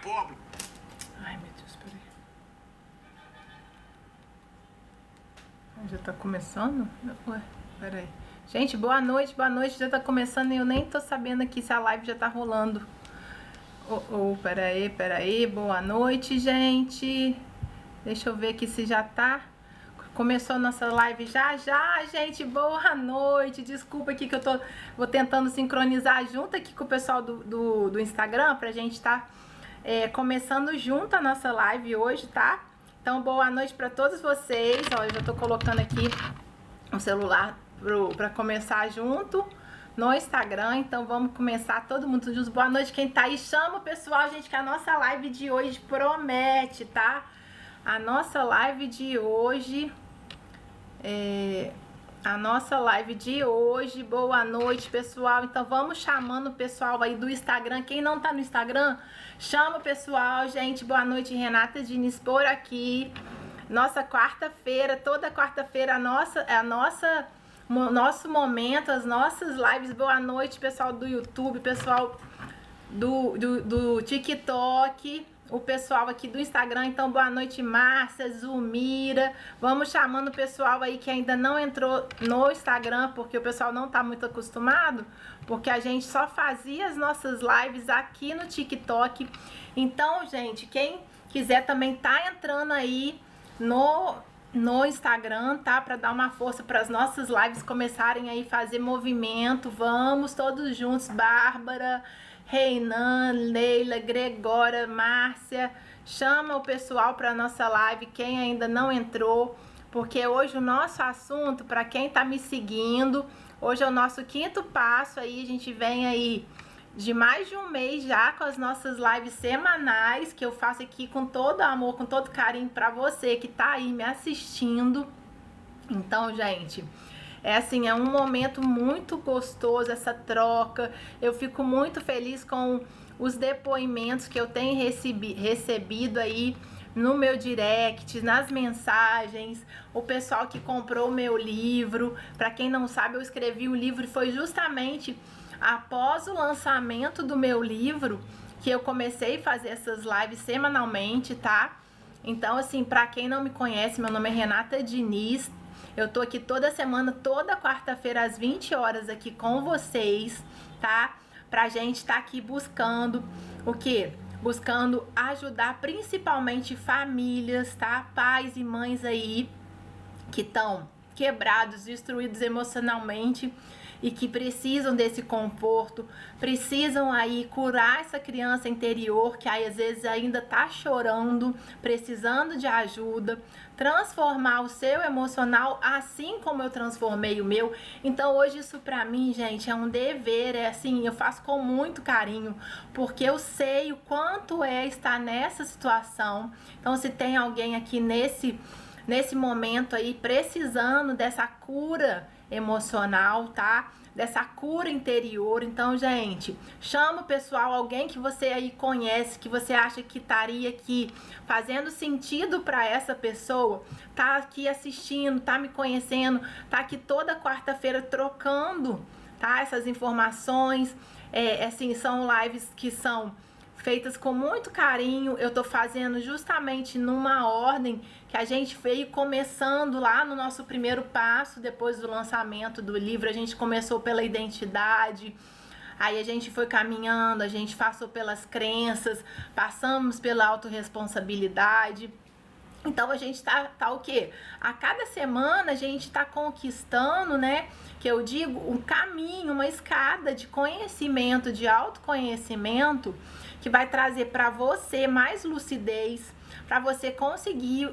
pobre. Ai, meu Deus, peraí. Já tá começando? Ué, peraí. Gente, boa noite, já tá começando e eu nem tô sabendo aqui se a live já tá rolando. Peraí, boa noite, gente. Deixa eu ver aqui se já tá. Começou a nossa live já, gente, boa noite. Desculpa aqui que vou tentando sincronizar junto aqui com o pessoal do Instagram pra gente tá começando junto a nossa live hoje, tá? Então, boa noite pra todos vocês. Ó, eu já tô colocando aqui o celular pra começar junto no Instagram. Então, vamos começar todo mundo juntos. Boa noite quem tá aí. Chama o pessoal, gente, que a nossa live de hoje promete, tá? A nossa live de hoje boa noite, pessoal. Então vamos chamando o pessoal aí do Instagram. Quem não tá no Instagram, chama o pessoal, gente. Boa noite, Renata Diniz por aqui. Nossa quarta-feira, toda quarta-feira nosso momento, as nossas lives. Boa noite, pessoal do YouTube, pessoal do TikTok, o pessoal aqui do Instagram. Então, boa noite, Márcia, Zulmira. Vamos chamando o pessoal aí que ainda não entrou no Instagram, porque o pessoal não tá muito acostumado, porque a gente só fazia as nossas lives aqui no TikTok. Então, gente, quem quiser também tá entrando aí no Instagram, tá? Para dar uma força para as nossas lives começarem aí fazer movimento. Vamos todos juntos, Bárbara, Reinan, Leila, Gregória, Márcia, chama o pessoal para nossa live, quem ainda não entrou, porque hoje o nosso assunto, para quem tá me seguindo, hoje é o nosso 5º passo aí, a gente vem aí de mais de um mês já com as nossas lives semanais, que eu faço aqui com todo amor, com todo carinho para você que tá aí me assistindo. Então, gente, é um momento muito gostoso essa troca. Eu fico muito feliz com os depoimentos que eu tenho recebido aí no meu direct, nas mensagens, o pessoal que comprou o meu livro. Para quem não sabe, eu escrevi o livro e foi justamente após o lançamento do meu livro que eu comecei a fazer essas lives semanalmente, tá? Então, assim, para quem não me conhece, meu nome é Renata Diniz. Eu tô aqui toda semana, toda quarta-feira às 20 horas aqui com vocês, tá? Pra gente tá aqui buscando o quê? Buscando ajudar principalmente famílias, tá? Pais e mães aí que estão quebrados, destruídos emocionalmente e que precisam desse conforto, precisam aí curar essa criança interior que aí às vezes ainda tá chorando, precisando de ajuda, transformar o seu emocional assim como eu transformei o meu. Então hoje isso pra mim, gente, é um dever, eu faço com muito carinho, porque eu sei o quanto é estar nessa situação. Então se tem alguém aqui nesse momento aí precisando dessa cura emocional, tá? Dessa cura interior. Então, gente, chama o pessoal, alguém que você aí conhece, que você acha que estaria aqui fazendo sentido para essa pessoa, tá aqui assistindo, tá me conhecendo, tá aqui toda quarta-feira trocando, tá? Essas informações, são lives que são feitas com muito carinho. Eu tô fazendo justamente numa ordem que a gente veio começando lá no nosso primeiro passo, depois do lançamento do livro. A gente começou pela identidade, aí a gente foi caminhando, a gente passou pelas crenças, passamos pela autorresponsabilidade. Então a gente tá o quê? A cada semana a gente tá conquistando, né? Que eu digo, um caminho, uma escada de conhecimento, de autoconhecimento, que vai trazer para você mais lucidez, para você conseguir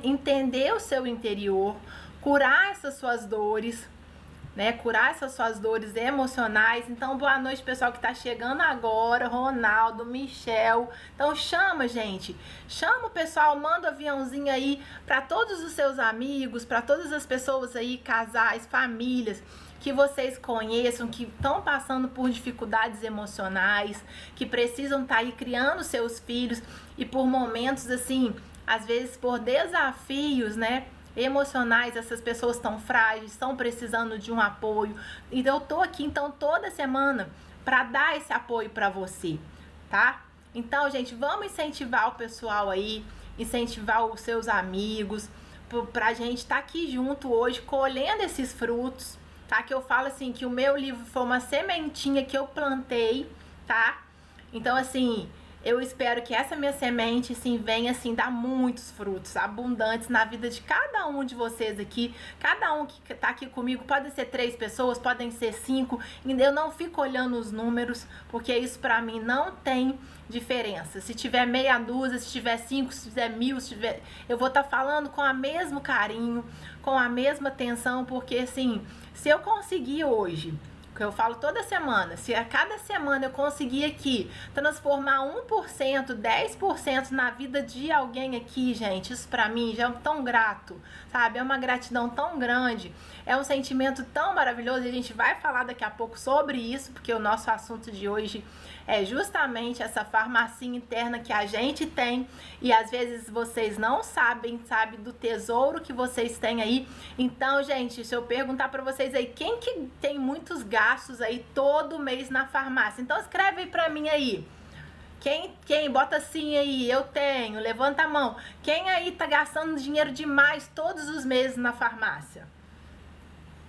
entender o seu interior, curar essas suas dores, né? Curar essas suas dores emocionais. Então, boa noite, pessoal que tá chegando agora, Ronaldo, Michel. Então, chama, gente. Chama o pessoal, manda um aviãozinho aí para todos os seus amigos, para todas as pessoas aí, casais, famílias, que vocês conheçam, que estão passando por dificuldades emocionais, que precisam estar aí criando seus filhos e por momentos, assim, às vezes por desafios, né? Emocionais, essas pessoas estão frágeis, estão precisando de um apoio. E eu tô aqui então toda semana para dar esse apoio para você, tá? Então, gente, vamos incentivar o pessoal aí, incentivar os seus amigos, pra gente estar aqui junto hoje, colhendo esses frutos, tá? Que eu falo assim, que o meu livro foi uma sementinha que eu plantei, tá? Então, assim, eu espero que essa minha semente, assim, venha, assim, dar muitos frutos abundantes na vida de cada um de vocês aqui. Cada um que tá aqui comigo, podem ser 3 pessoas, podem ser 5. Eu não fico olhando os números, porque isso pra mim não tem diferença. Se tiver meia dúzia, se tiver 5, se tiver 1000, se tiver... eu vou estar falando com o mesmo carinho, com a mesma atenção, porque, assim, se eu conseguir hoje... que eu falo toda semana, se a cada semana eu conseguir aqui transformar 1%, 10% na vida de alguém aqui, gente, isso pra mim já é tão grato, sabe? É uma gratidão tão grande, é um sentimento tão maravilhoso, e a gente vai falar daqui a pouco sobre isso, porque o nosso assunto de hoje é justamente essa farmacinha interna que a gente tem, e às vezes vocês não sabem, sabe, do tesouro que vocês têm aí. Então, gente, se eu perguntar pra vocês aí, quem que tem muitos gastos aí todo mês na farmácia? Então escreve aí pra mim aí. Quem bota assim aí, eu tenho, levanta a mão. Quem aí tá gastando dinheiro demais todos os meses na farmácia?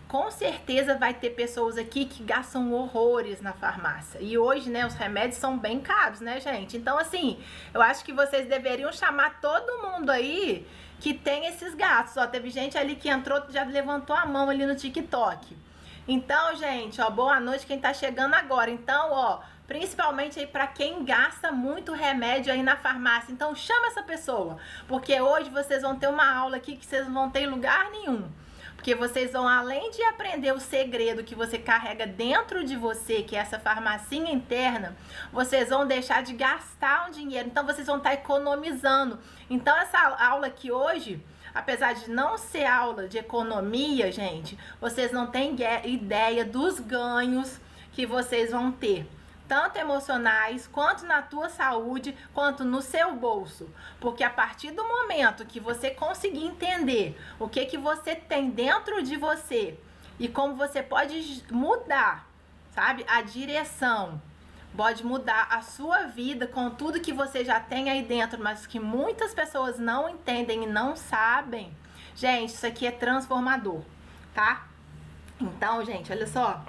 Com certeza vai ter pessoas aqui que gastam horrores na farmácia. E hoje, né, os remédios são bem caros, né, gente? Então, assim, eu acho que vocês deveriam chamar todo mundo aí que tem esses gastos. Ó, teve gente ali que entrou, já levantou a mão ali no TikTok. Então, gente, ó, boa noite quem tá chegando agora. Então, ó, principalmente aí pra quem gasta muito remédio aí na farmácia. Então, chama essa pessoa, porque hoje vocês vão ter uma aula aqui que vocês não vão ter em lugar nenhum. Porque vocês vão, além de aprender o segredo que você carrega dentro de você, que é essa farmacinha interna, vocês vão deixar de gastar um dinheiro. Então, vocês vão estar economizando. Então, essa aula aqui hoje, apesar de não ser aula de economia, gente, vocês não têm ideia dos ganhos que vocês vão ter. Tanto emocionais, quanto na tua saúde, quanto no seu bolso. Porque a partir do momento que você conseguir entender o que você tem dentro de você e como você pode mudar, sabe, a direção, pode mudar a sua vida com tudo que você já tem aí dentro, mas que muitas pessoas não entendem e não sabem. Gente, isso aqui é transformador, tá? Então, gente, olha só.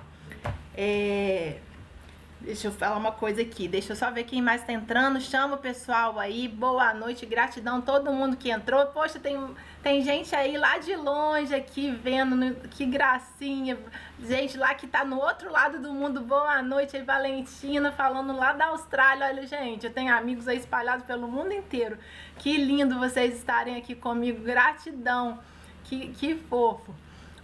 Deixa eu falar uma coisa aqui, deixa eu só ver quem mais tá entrando, chama o pessoal aí, boa noite, gratidão todo mundo que entrou. Poxa, tem gente aí lá de longe aqui vendo, que gracinha, gente lá que tá no outro lado do mundo, boa noite aí, Valentina, falando lá da Austrália. Olha, gente, eu tenho amigos aí espalhados pelo mundo inteiro, que lindo vocês estarem aqui comigo, gratidão, que fofo.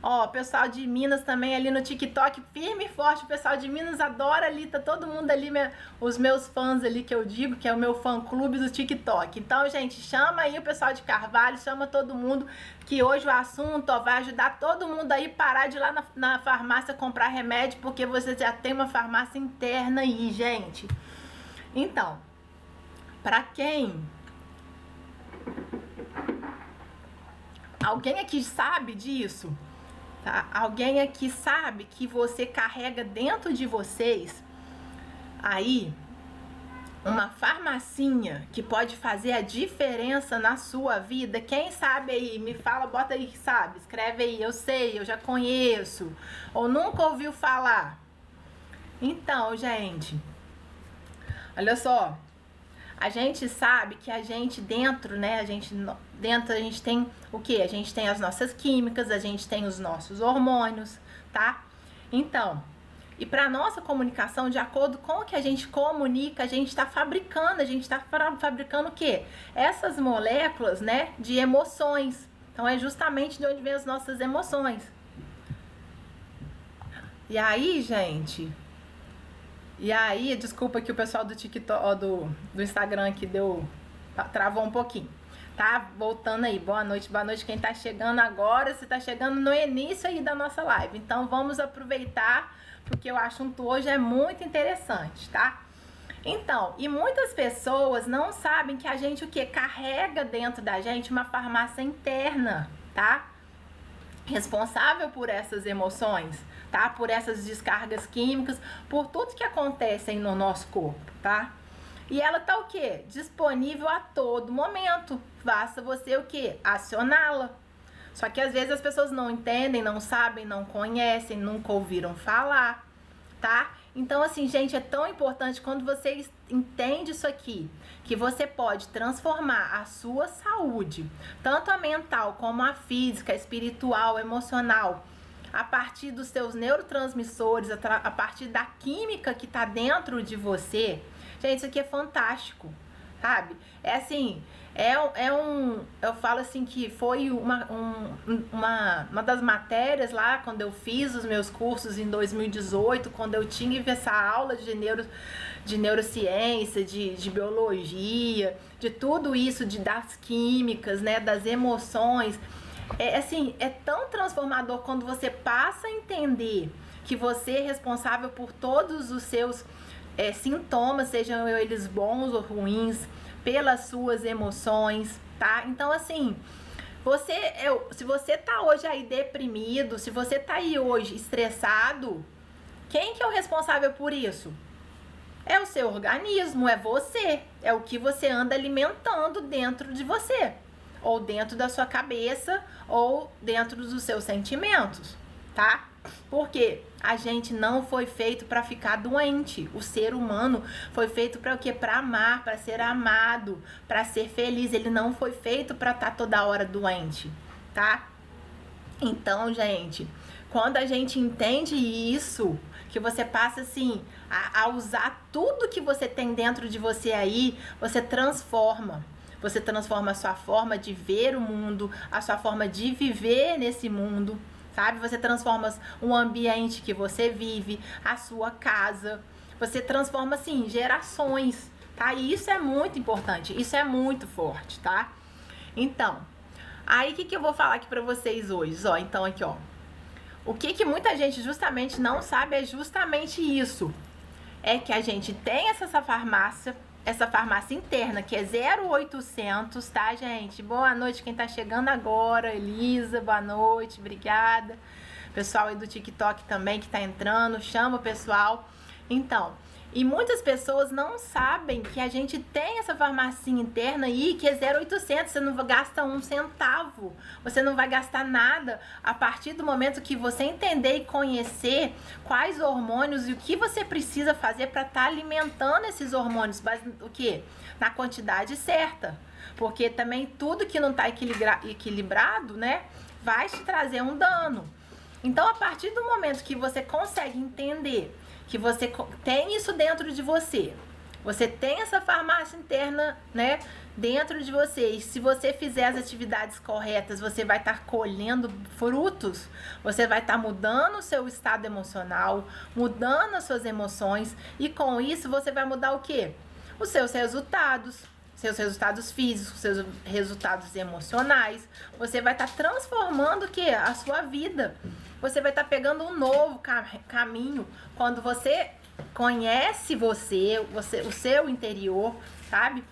Ó, o pessoal de Minas também ali no TikTok, firme e forte. O pessoal de Minas adora ali, tá todo mundo ali, os meus fãs ali que eu digo, que é o meu fã-clube do TikTok. Então, gente, chama aí o pessoal de Carvalho, chama todo mundo, que hoje o assunto, ó, vai ajudar todo mundo aí parar de ir lá na farmácia comprar remédio, porque você já tem uma farmácia interna aí, gente. Então, pra quem... Alguém aqui sabe disso? Tá? Alguém aqui sabe que você carrega dentro de vocês aí uma farmacinha que pode fazer a diferença na sua vida? Quem sabe aí? Me fala, bota aí que sabe, escreve aí, eu sei, eu já conheço, ou nunca ouviu falar. Então, gente, olha só, a gente sabe que a gente dentro, né, a gente tem o que? A gente tem as nossas químicas, a gente tem os nossos hormônios, tá? Então, e para nossa comunicação, de acordo com o que a gente comunica, a gente está fabricando, o quê? Essas moléculas, né, de emoções. Então, é justamente de onde vem as nossas emoções. E aí, gente... E aí, desculpa que o pessoal do TikTok, do Instagram aqui travou um pouquinho, tá? Voltando aí, boa noite quem tá chegando agora, você tá chegando no início aí da nossa live. Então, vamos aproveitar, porque o assunto hoje é muito interessante, tá? Então, e muitas pessoas não sabem que a gente, o que? Carrega dentro da gente uma farmácia interna, tá? Responsável por essas emoções, tá? Por essas descargas químicas, por tudo que acontece aí no nosso corpo, tá? E ela tá o quê? Disponível a todo momento. Basta você o quê? Acioná-la. Só que às vezes as pessoas não entendem, não sabem, não conhecem, nunca ouviram falar, tá? Então, assim, gente, é tão importante quando você entende isso aqui, que você pode transformar a sua saúde, tanto a mental como a física, a espiritual, a emocional, a partir dos seus neurotransmissores, a partir da química que tá dentro de você. Gente, isso aqui é fantástico, sabe? É assim, eu falo assim que foi uma das matérias lá, quando eu fiz os meus cursos em 2018, quando eu tinha essa aula de neurociência, de biologia, de tudo isso, das químicas, né, das emoções. Assim, é tão transformador quando você passa a entender que você é responsável por todos os seus sintomas, sejam eles bons ou ruins, pelas suas emoções, tá? Então, assim, se você tá hoje aí deprimido, se você tá aí hoje estressado, quem que é o responsável por isso? É o seu organismo, é você, é o que você anda alimentando dentro de você, ou dentro da sua cabeça, ou dentro dos seus sentimentos, tá? Porque a gente não foi feito para ficar doente. O ser humano foi feito para o quê? Para amar, para ser amado, para ser feliz. Ele não foi feito para estar toda hora doente, tá? Então, gente, quando a gente entende isso, que você passa assim a usar tudo que você tem dentro de você aí, você transforma. Você transforma a sua forma de ver o mundo, a sua forma de viver nesse mundo, sabe? Você transforma o ambiente que você vive, a sua casa. Você transforma, assim, gerações, tá? E isso é muito importante, isso é muito forte, tá? Então, aí o que eu vou falar aqui pra vocês hoje? Ó, então aqui, ó. O que muita gente justamente não sabe é justamente isso. É que a gente tem essa farmácia interna, que é 0800, tá, gente? Boa noite quem tá chegando agora, Elisa, boa noite, obrigada. Pessoal aí do TikTok também que tá entrando, chama o pessoal. Então, e muitas pessoas não sabem que a gente tem essa farmácia interna aí, que é 0800, você não gasta um centavo, você não vai gastar nada a partir do momento que você entender e conhecer quais hormônios e o que você precisa fazer para estar alimentando esses hormônios, mas o que? Na quantidade certa, porque também tudo que não está equilibrado, né, vai te trazer um dano. Então, a partir do momento que você consegue entender que você tem isso dentro de você, você tem essa farmácia interna, né, dentro de você, e se você fizer as atividades corretas, você vai estar colhendo frutos, você vai estar mudando o seu estado emocional, mudando as suas emoções, e com isso você vai mudar o quê? Os seus resultados físicos, seus resultados emocionais. Você vai estar transformando o quê? A sua vida. Você vai estar pegando um novo caminho quando você conhece o seu interior, sabe?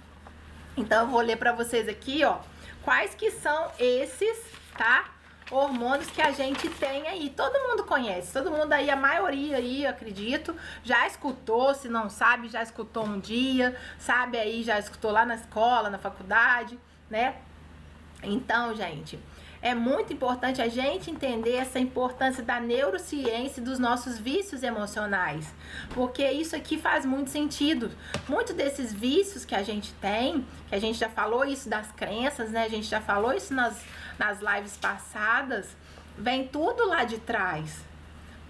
Então eu vou ler para vocês aqui, ó, quais que são esses, tá? Hormônios que a gente tem aí. Todo mundo conhece, todo mundo aí, a maioria aí, acredito, já escutou, se não sabe, já escutou um dia, sabe aí, já escutou lá na escola, na faculdade, né? Então, gente, é muito importante a gente entender essa importância da neurociência e dos nossos vícios emocionais, porque isso aqui faz muito sentido. Muitos desses vícios que a gente tem, que a gente já falou isso das crenças, né? A gente já falou isso nas lives passadas, vem tudo lá de trás,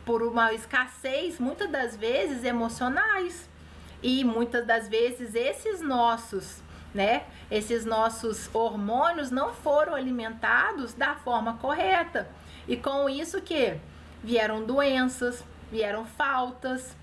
por uma escassez, muitas das vezes, emocionais. E muitas das vezes esses nossos hormônios não foram alimentados da forma correta. E com isso que vieram doenças, vieram faltas.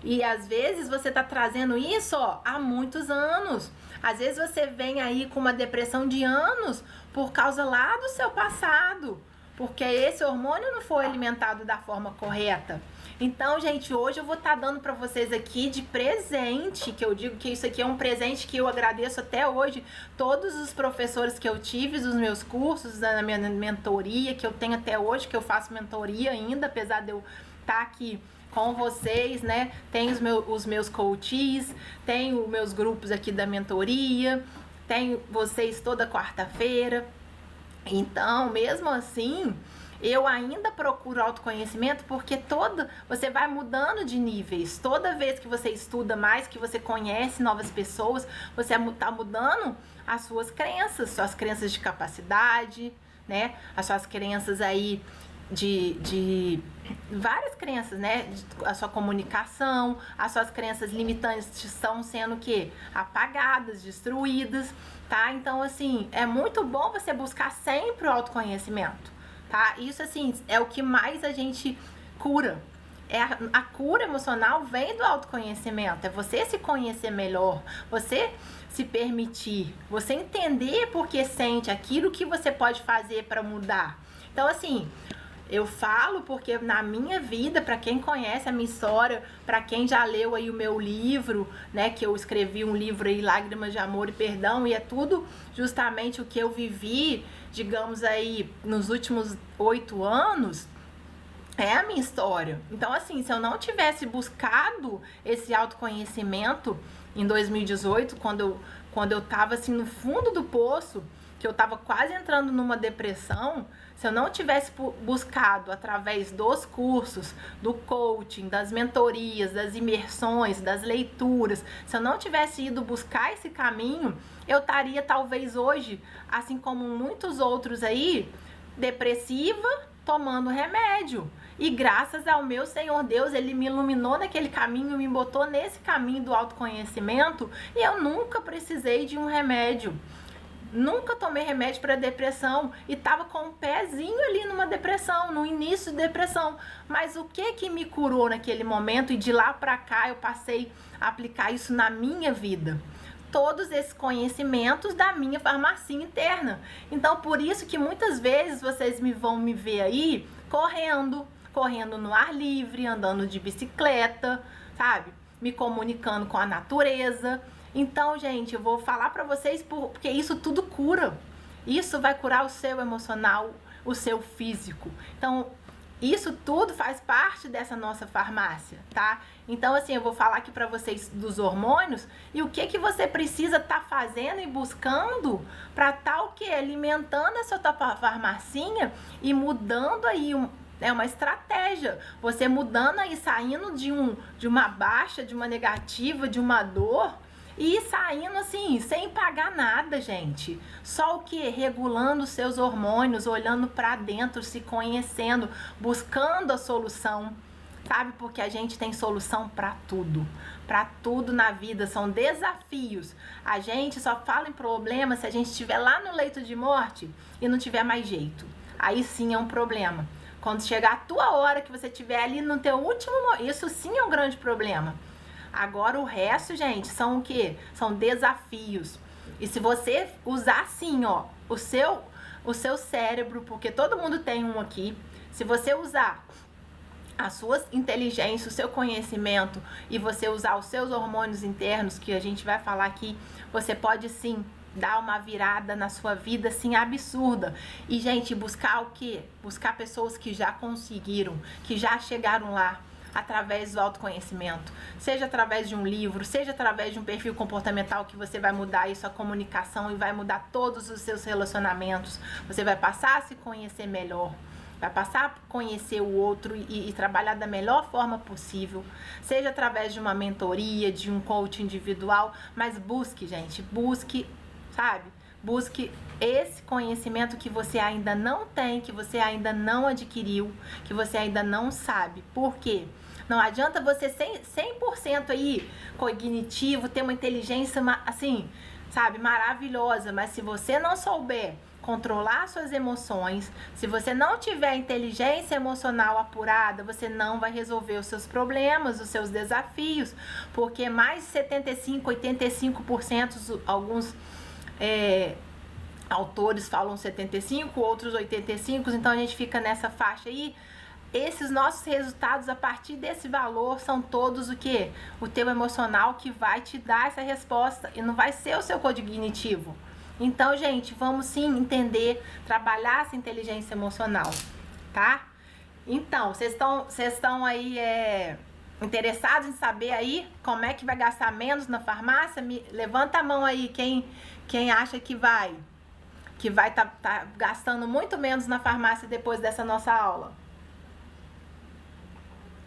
E às vezes você tá trazendo isso, ó, há muitos anos. Às vezes você vem aí com uma depressão de anos por causa lá do seu passado, porque esse hormônio não foi alimentado da forma correta. Então, gente, hoje eu vou estar dando para vocês aqui de presente, que eu digo que isso aqui é um presente que eu agradeço até hoje, todos os professores que eu tive, os meus cursos, na minha mentoria, que eu tenho até hoje, que eu faço mentoria ainda, apesar de eu estar aqui com vocês, né? Tem os meus coaches, tenho os meus grupos aqui da mentoria, tenho vocês toda quarta-feira. Então, mesmo assim, eu ainda procuro autoconhecimento porque você vai mudando de níveis. Toda vez que você estuda mais, que você conhece novas pessoas, você tá mudando as suas crenças de capacidade, né? As suas crenças aí de várias crenças, né? A sua comunicação, as suas crenças limitantes estão sendo o quê? Apagadas, destruídas, tá? Então, assim, é muito bom você buscar sempre o autoconhecimento, tá? Isso, assim, é o que mais a gente cura. A cura emocional vem do autoconhecimento, é você se conhecer melhor, você se permitir, você entender por que sente aquilo que você pode fazer para mudar. Então, assim, eu falo porque na minha vida, para quem conhece a minha história, para quem já leu aí o meu livro, né, que eu escrevi um livro aí, Lágrimas de Amor e Perdão, e é tudo justamente o que eu vivi, digamos aí, nos últimos 8 anos, é a minha história. Então, assim, se eu não tivesse buscado esse autoconhecimento em 2018, quando eu tava assim no fundo do poço, que eu tava quase entrando numa depressão, se eu não tivesse buscado através dos cursos, do coaching, das mentorias, das imersões, das leituras, se eu não tivesse ido buscar esse caminho, eu estaria talvez hoje, assim como muitos outros aí, depressiva, tomando remédio. E graças ao meu Senhor Deus, Ele me iluminou naquele caminho, me botou nesse caminho do autoconhecimento e eu nunca precisei de um remédio. Nunca tomei remédio para depressão e tava com um pezinho ali numa depressão, no início de depressão. Mas o que me curou naquele momento e de lá para cá eu passei a aplicar isso na minha vida? Todos esses conhecimentos da minha farmacinha interna. Então, por isso que muitas vezes vocês vão me ver aí correndo no ar livre, andando de bicicleta, sabe? Me comunicando com a natureza. Então, gente, eu vou falar pra vocês porque isso tudo cura. Isso vai curar o seu emocional, o seu físico. Então, isso tudo faz parte dessa nossa farmácia, tá? Então, assim, eu vou falar aqui pra vocês dos hormônios e o que você precisa estar fazendo e buscando pra estar o quê? Alimentando essa tua farmacinha e mudando aí uma estratégia. Você mudando aí, saindo de uma baixa, de uma negativa, de uma dor, e saindo assim, sem pagar nada, gente. Só o que? Regulando os seus hormônios, olhando pra dentro, se conhecendo, buscando a solução, sabe? Porque a gente tem solução pra tudo na vida, são desafios. A gente só fala em problema se a gente estiver lá no leito de morte e não tiver mais jeito. Aí sim é um problema. Quando chegar a tua hora que você estiver ali no teu último, isso sim é um grande problema. Agora o resto, gente, são o quê? São desafios. E se você usar assim, ó, o seu cérebro, porque todo mundo tem um aqui, se você usar a sua inteligência, o seu conhecimento e você usar os seus hormônios internos, que a gente vai falar aqui, você pode sim dar uma virada na sua vida, assim, absurda. E, gente, buscar o quê? Buscar pessoas que já conseguiram, que já chegaram lá, através do autoconhecimento, seja através de um livro, seja através de um perfil comportamental que você vai mudar aí sua comunicação e vai mudar todos os seus relacionamentos, você vai passar a se conhecer melhor, vai passar a conhecer o outro e trabalhar da melhor forma possível, seja através de uma mentoria, de um coach individual, mas busque, gente, busque, sabe? Busque esse conhecimento que você ainda não tem, que você ainda não adquiriu, que você ainda não sabe. Por quê? Não adianta você 100% aí cognitivo, ter uma inteligência assim, sabe, maravilhosa, mas se você não souber controlar suas emoções, se você não tiver inteligência emocional apurada, você não vai resolver os seus problemas, os seus desafios, porque mais de 75, 85%, alguns autores falam 75, outros 85, então a gente fica nessa faixa aí. Esses nossos resultados a partir desse valor são todos o quê? O teu emocional que vai te dar essa resposta e não vai ser o seu cognitivo. Então, gente, vamos sim entender, trabalhar essa inteligência emocional, tá? Então, vocês estão aí interessados em saber aí como é que vai gastar menos na farmácia? Levanta a mão aí quem acha que vai tá gastando muito menos na farmácia depois dessa nossa aula.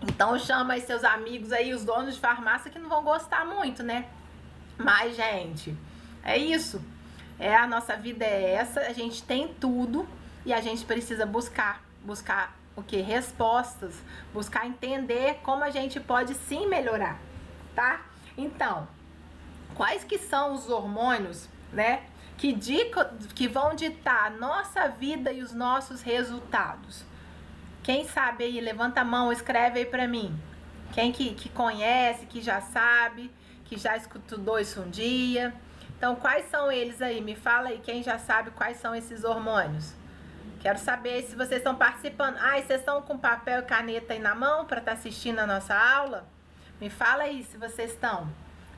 Então chama aí seus amigos aí, os donos de farmácia, que não vão gostar muito, né? Mas, gente, é isso. A nossa vida é essa, a gente tem tudo e a gente precisa buscar o que? Respostas, buscar entender como a gente pode sim melhorar, tá? Então, quais que são os hormônios, né, que vão ditar a nossa vida e os nossos resultados? Quem sabe aí, levanta a mão, escreve aí pra mim. Quem que conhece, que já sabe, que já estudou isso um dia. Então, quais são eles aí? Me fala aí, quem já sabe quais são esses hormônios. Quero saber se vocês estão participando. E vocês estão com papel e caneta aí na mão para estar assistindo a nossa aula? Me fala aí se vocês estão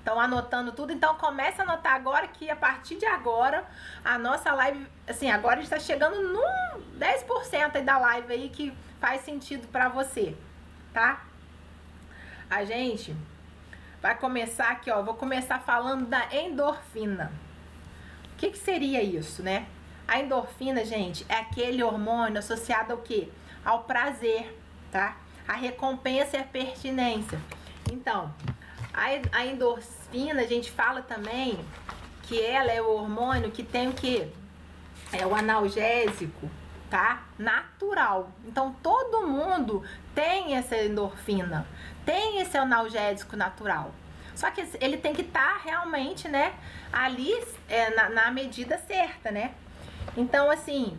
anotando tudo. Então, comece a anotar agora, que a partir de agora, a nossa live, assim, agora está chegando num 10% aí da live aí que faz sentido para você, tá? A gente vai começar aqui, ó, vou começar falando da endorfina. O que seria isso, né? A endorfina, gente, é aquele hormônio associado ao quê? Ao prazer, tá? A recompensa e a pertinência. Então, a endorfina, a gente fala também que ela é o hormônio que tem o quê? É o analgésico, tá? Natural. Então, todo mundo tem essa endorfina, tem esse analgésico natural. Só que ele tem que estar realmente, né, ali na medida certa, né? Então, assim,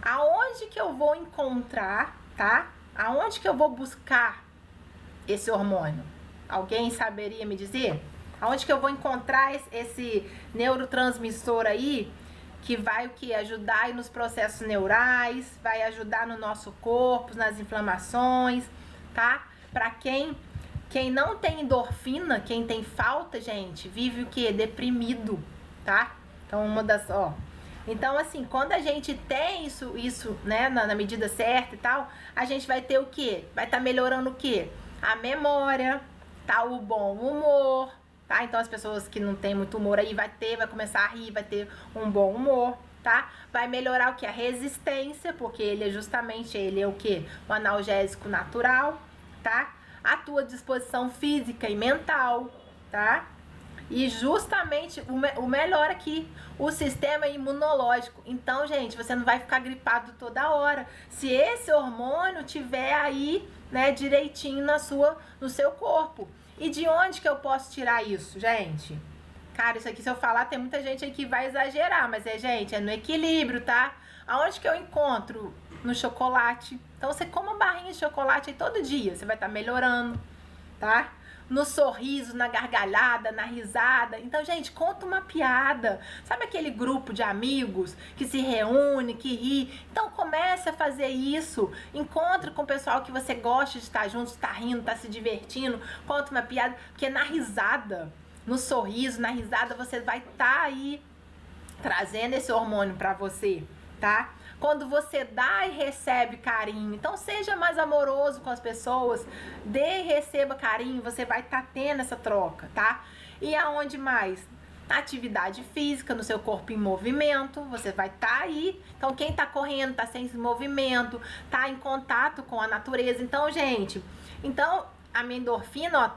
aonde que eu vou encontrar, tá? Aonde que eu vou buscar esse hormônio? Alguém saberia me dizer? Aonde que eu vou encontrar esse neurotransmissor aí que vai o que? Ajudar aí nos processos neurais, vai ajudar no nosso corpo, nas inflamações, tá? Pra quem não tem endorfina, quem tem falta, gente, vive o que? Deprimido, tá? Então, Então, assim, quando a gente tem isso, né, na medida certa e tal, a gente vai ter o quê? Vai estar melhorando o quê? A memória, tá? O bom humor, tá? Então, as pessoas que não tem muito humor aí vai começar a rir, vai ter um bom humor, tá? Vai melhorar o quê? A resistência, porque ele é o quê? O analgésico natural, tá? A tua disposição física e mental, tá? E justamente o melhor aqui, o sistema imunológico. Então, gente, você não vai ficar gripado toda hora. Se esse hormônio tiver aí, né, direitinho no seu corpo. E de onde que eu posso tirar isso, gente? Cara, isso aqui, se eu falar, tem muita gente aí que vai exagerar. Mas, gente, é no equilíbrio, tá? Aonde que eu encontro? No chocolate. Então, você come uma barrinha de chocolate aí todo dia. Você vai estar melhorando, tá? No sorriso, na gargalhada, na risada. Então, gente, conta uma piada. Sabe aquele grupo de amigos que se reúne, que ri? Então, comece a fazer isso. Encontre com o pessoal que você gosta de estar junto, está rindo, está se divertindo. Conta uma piada. Porque na risada, no sorriso, na risada, você vai estar aí trazendo esse hormônio para você, tá? Quando você dá e recebe carinho, então seja mais amoroso com as pessoas, dê e receba carinho, você vai estar tendo essa troca, tá? E aonde mais? Na atividade física, no seu corpo em movimento, você vai estar aí. Então, quem tá correndo, tá sem esse movimento, tá em contato com a natureza. Então, gente, a minha endorfina,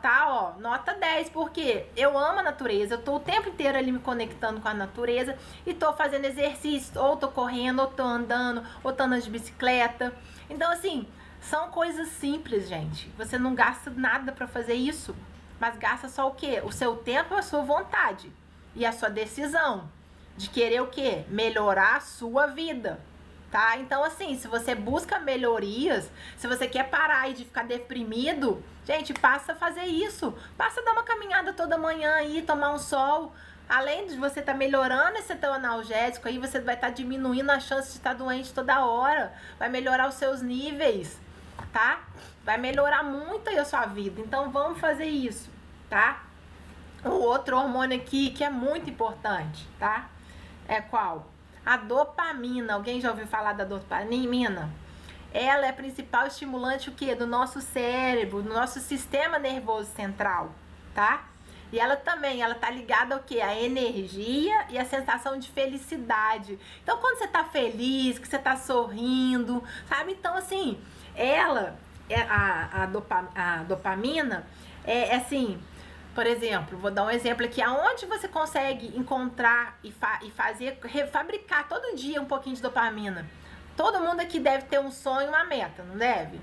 nota 10, porque eu amo a natureza, eu tô o tempo inteiro ali me conectando com a natureza e tô fazendo exercício, ou tô correndo, ou tô andando, ou tô andando de bicicleta. Então, assim, são coisas simples, gente. Você não gasta nada pra fazer isso, mas gasta só o quê? O seu tempo e a sua vontade e a sua decisão de querer o quê? Melhorar a sua vida. Tá? Então, assim, se você busca melhorias, se você quer parar aí de ficar deprimido, gente, passa a fazer isso. Passa a dar uma caminhada toda manhã aí, tomar um sol. Além de você estar melhorando esse teu analgésico aí, você vai estar diminuindo a chance de estar doente toda hora. Vai melhorar os seus níveis, tá? Vai melhorar muito aí a sua vida. Então, vamos fazer isso, tá? O outro hormônio aqui que é muito importante, tá? É qual? A dopamina. Alguém já ouviu falar da dopamina? ela é a principal estimulante o quê? Do nosso cérebro, do nosso sistema nervoso central, tá? E ela também, ela tá ligada ao quê? A energia e a sensação de felicidade. Então, quando você tá feliz, que você tá sorrindo, sabe? Então, assim, ela, a dopamina, é assim, por exemplo, vou dar um exemplo aqui, aonde você consegue encontrar e fazer, fabricar todo dia um pouquinho de dopamina. Todo mundo aqui deve ter um sonho, uma meta, não deve?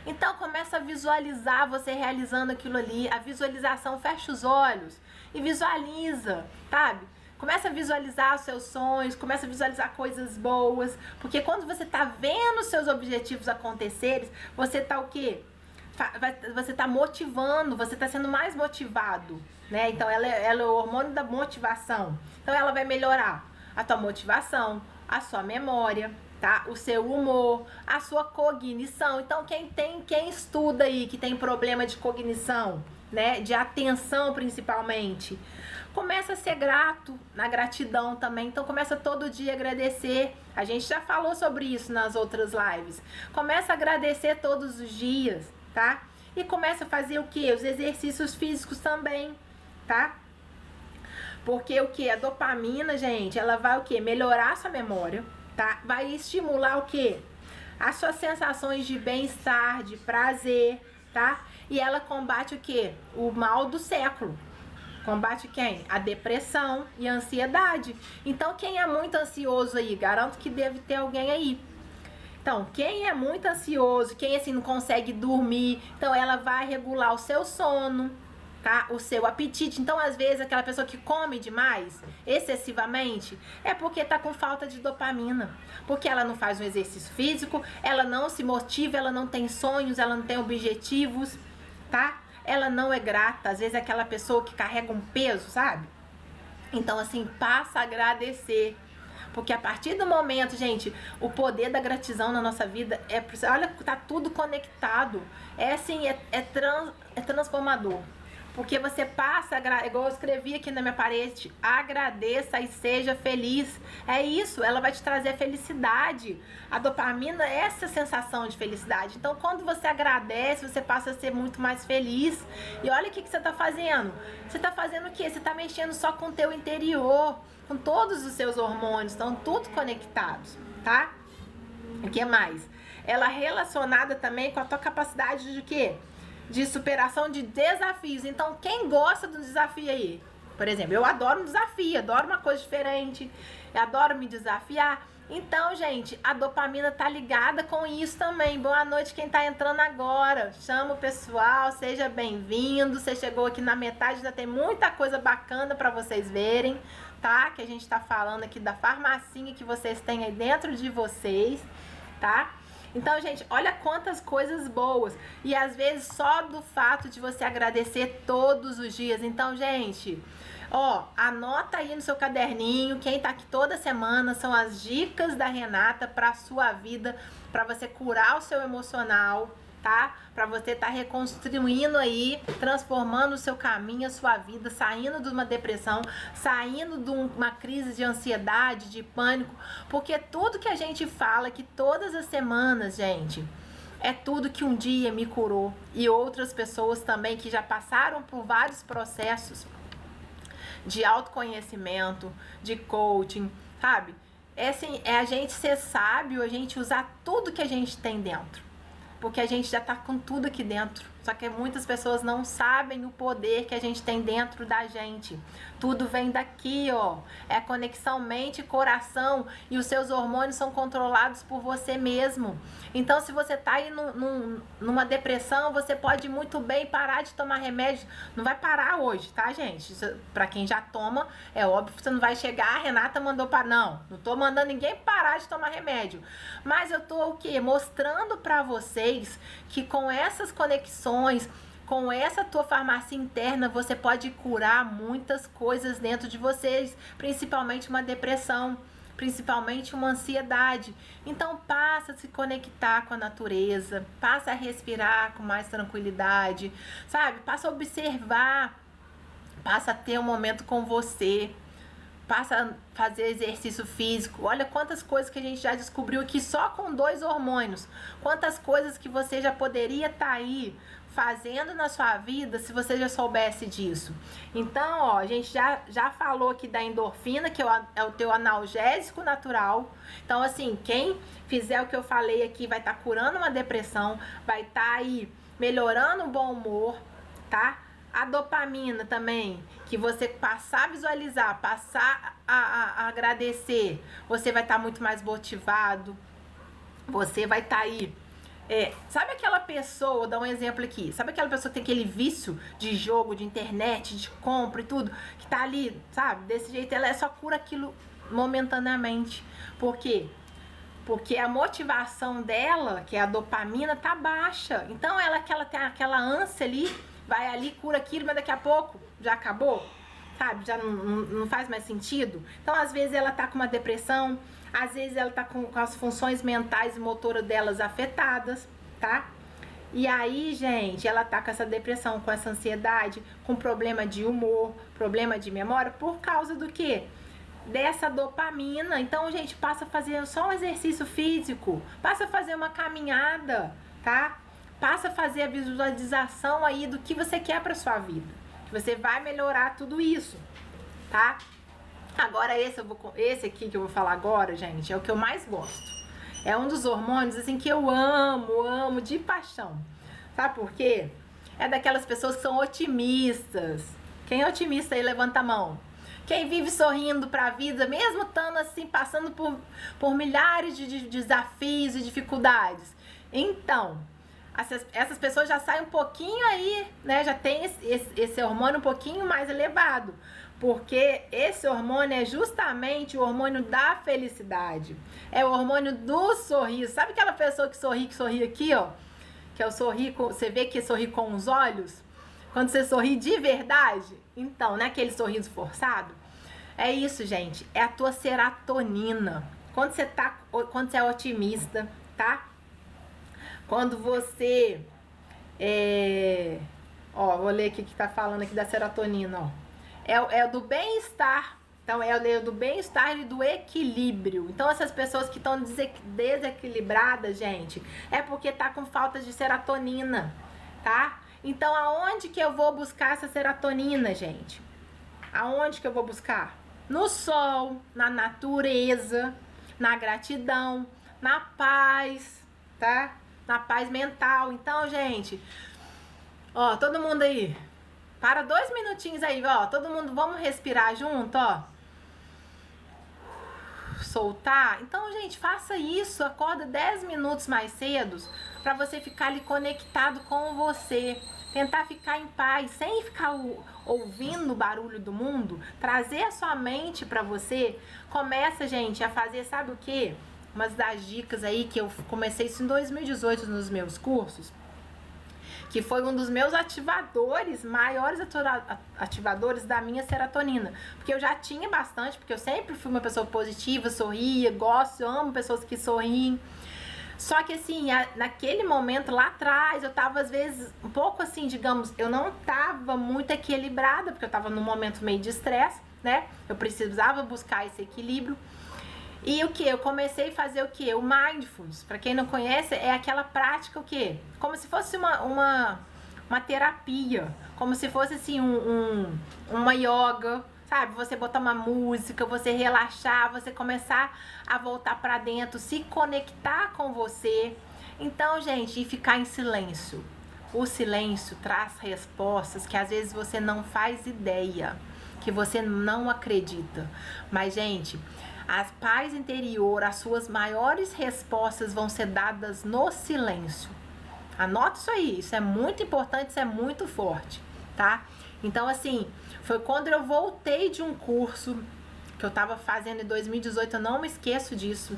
Então começa a visualizar você realizando aquilo ali, a visualização, fecha os olhos e visualiza, sabe? Começa a visualizar os seus sonhos, começa a visualizar coisas boas, porque quando você tá vendo os seus objetivos acontecerem, você tá o quê? Você tá motivando, você tá sendo mais motivado, né? Então ela é o hormônio da motivação. Então ela vai melhorar a tua motivação, a sua memória, tá? O seu humor, a sua cognição. Então quem estuda aí que tem problema de cognição, né, de atenção principalmente, começa a ser grato, na gratidão também. Então começa todo dia a agradecer. A gente já falou sobre isso nas outras lives. Começa a agradecer todos os dias, tá? E começa a fazer o quê? Os exercícios físicos também, tá? Porque o que? A dopamina, gente, ela vai o quê? Melhorar a sua memória, tá? Vai estimular o quê? As suas sensações de bem-estar, de prazer, tá? E ela combate o quê? O mal do século. Combate quem? A depressão e a ansiedade. Então, quem é muito ansioso aí? Garanto que deve ter alguém aí. Então, quem é muito ansioso, quem assim não consegue dormir, então ela vai regular o seu sono, tá? O seu apetite. Então, às vezes, aquela pessoa que come demais, excessivamente, é porque tá com falta de dopamina. Porque ela não faz um exercício físico, ela não se motiva, ela não tem sonhos, ela não tem objetivos, tá? Ela não é grata. Às vezes é aquela pessoa que carrega um peso, sabe? Então, assim, passa a agradecer. Porque a partir do momento, gente, o poder da gratidão na nossa vida olha, tá tudo conectado. É assim, é transformador. Porque você passa, igual eu escrevi aqui na minha parede, agradeça e seja feliz. É isso, ela vai te trazer felicidade. A dopamina é essa sensação de felicidade. Então, quando você agradece, você passa a ser muito mais feliz. E olha o que você tá fazendo. Você tá fazendo o quê? Você tá mexendo só com o teu interior, com todos os seus hormônios, estão tudo conectados, tá? O que mais? Ela é relacionada também com a tua capacidade de quê? De superação de desafios. Então, quem gosta do desafio aí? Por exemplo, eu adoro um desafio, adoro uma coisa diferente, eu adoro me desafiar. Então, gente, a dopamina tá ligada com isso também. Boa noite quem tá entrando agora. Chama o pessoal, seja bem-vindo. Você chegou aqui na metade, já tem muita coisa bacana para vocês verem, tá? Que a gente tá falando aqui da farmacinha que vocês têm aí dentro de vocês, tá? Então, gente, olha quantas coisas boas. E às vezes só do fato de você agradecer todos os dias. Então, gente, ó, anota aí no seu caderninho. Quem tá aqui toda semana são as dicas da Renata pra sua vida, pra você curar o seu emocional, tá? Pra você tá reconstruindo aí, transformando o seu caminho, a sua vida, saindo de uma depressão, saindo de uma crise de ansiedade, de pânico, porque tudo que a gente fala aqui todas as semanas, gente, é tudo que um dia me curou e outras pessoas também que já passaram por vários processos de autoconhecimento, de coaching, sabe? É assim, é a gente ser sábio, a gente usar tudo que a gente tem dentro. Porque a gente já tá com tudo aqui dentro. Só que muitas pessoas não sabem o poder que a gente tem dentro da gente. Tudo vem daqui, ó. É conexão mente e coração. E os seus hormônios são controlados por você mesmo. Então, se você tá aí numa depressão, você pode muito bem parar de tomar remédio. Não vai parar hoje, tá, gente? Pra quem já toma, é óbvio que você não vai chegar. A Renata mandou para não tô mandando ninguém parar de tomar remédio. Mas eu tô o quê? Mostrando pra vocês que com essas conexões, com essa tua farmácia interna, você pode curar muitas coisas dentro de vocês, principalmente uma depressão, principalmente uma ansiedade. Então passa a se conectar com a natureza, passa a respirar com mais tranquilidade, sabe? Passa a observar, passa a ter um momento com você. passa a fazer exercício físico. Olha quantas coisas que a gente já descobriu aqui só com 2 hormônios. Quantas coisas que você já poderia estar aí fazendo na sua vida se você já soubesse disso. Então, ó, a gente já falou aqui da endorfina, que é o teu analgésico natural. Então, assim, quem fizer o que eu falei aqui vai estar curando uma depressão, vai estar aí melhorando o bom humor, tá? A dopamina também, que você passar a visualizar, passar a agradecer, você vai estar muito mais motivado, você vai estar aí. Sabe aquela pessoa, vou dar um exemplo aqui, sabe aquela pessoa que tem aquele vício de jogo, de internet, de compra e tudo, que tá ali, sabe, desse jeito, ela só cura aquilo momentaneamente. Por quê? Porque a motivação dela, que é a dopamina, tá baixa. Então ela tem aquela ânsia ali, vai ali, cura aquilo, mas daqui a pouco já acabou, sabe? Já não faz mais sentido. Então, às vezes, ela tá com uma depressão, às vezes ela tá com as funções mentais e motoras delas afetadas, tá? E aí, gente, ela tá com essa depressão, com essa ansiedade, com problema de humor, problema de memória, por causa do quê? Dessa dopamina. Então, gente, passa a fazer só um exercício físico, passa a fazer uma caminhada, tá? Passa a fazer a visualização aí do que você quer para sua vida. Que você vai melhorar tudo isso, tá? Agora esse aqui que eu vou falar agora, gente, é o que eu mais gosto. É um dos hormônios assim que eu amo de paixão. Sabe por quê? É daquelas pessoas que são otimistas. Quem é otimista aí, levanta a mão. Quem vive sorrindo pra vida, mesmo estando assim, passando por milhares de desafios e dificuldades. Então, essas pessoas já saem um pouquinho aí, né? Já tem esse hormônio um pouquinho mais elevado. Porque esse hormônio é justamente o hormônio da felicidade. É o hormônio do sorriso. Sabe aquela pessoa que sorri aqui, ó? Que é o sorrir, você vê que sorri com os olhos? Quando você sorri de verdade? Então, não é aquele sorriso forçado? É isso, gente. É a tua serotonina. Quando você é otimista, tá? Quando você vou ler aqui que tá falando aqui da serotonina, ó. É do bem-estar. Então, é o do bem-estar e do equilíbrio. Então, essas pessoas que estão desequilibradas, gente, é porque tá com falta de serotonina, tá? Então, aonde que eu vou buscar essa serotonina, gente? Aonde que eu vou buscar? No sol, na natureza, na gratidão, na paz, tá? Na paz mental. Então, gente, ó, todo mundo aí, para 2 minutinhos aí, ó, todo mundo, vamos respirar junto, ó. Soltar. Então, gente, faça isso, acorda 10 minutos mais cedo para você ficar ali conectado com você. Tentar ficar em paz, sem ficar ouvindo o barulho do mundo, trazer a sua mente para você. Começa, gente, a fazer, sabe o quê? Umas das dicas aí que eu comecei isso em 2018 nos meus cursos, que foi um dos meus ativadores, maiores ativadores da minha serotonina. Porque eu já tinha bastante, porque eu sempre fui uma pessoa positiva, sorria, gosto, amo pessoas que sorriem. Só que assim, naquele momento lá atrás, eu tava às vezes um pouco assim, digamos, eu não tava muito equilibrada, porque eu tava num momento meio de estresse, né? Eu precisava buscar esse equilíbrio. E o que? Eu comecei a fazer o que? O mindfulness. Pra quem não conhece, é aquela prática o que? Como se fosse uma terapia, como se fosse assim uma yoga, sabe? Você botar uma música, você relaxar, você começar a voltar pra dentro, se conectar com você. Então, gente, e ficar em silêncio. O silêncio traz respostas que às vezes você não faz ideia, que você não acredita. Mas, gente, a paz interior, as suas maiores respostas vão ser dadas no silêncio. Anota isso aí, isso é muito importante, isso é muito forte, tá? Então, assim, foi quando eu voltei de um curso que eu tava fazendo em 2018, eu não me esqueço disso,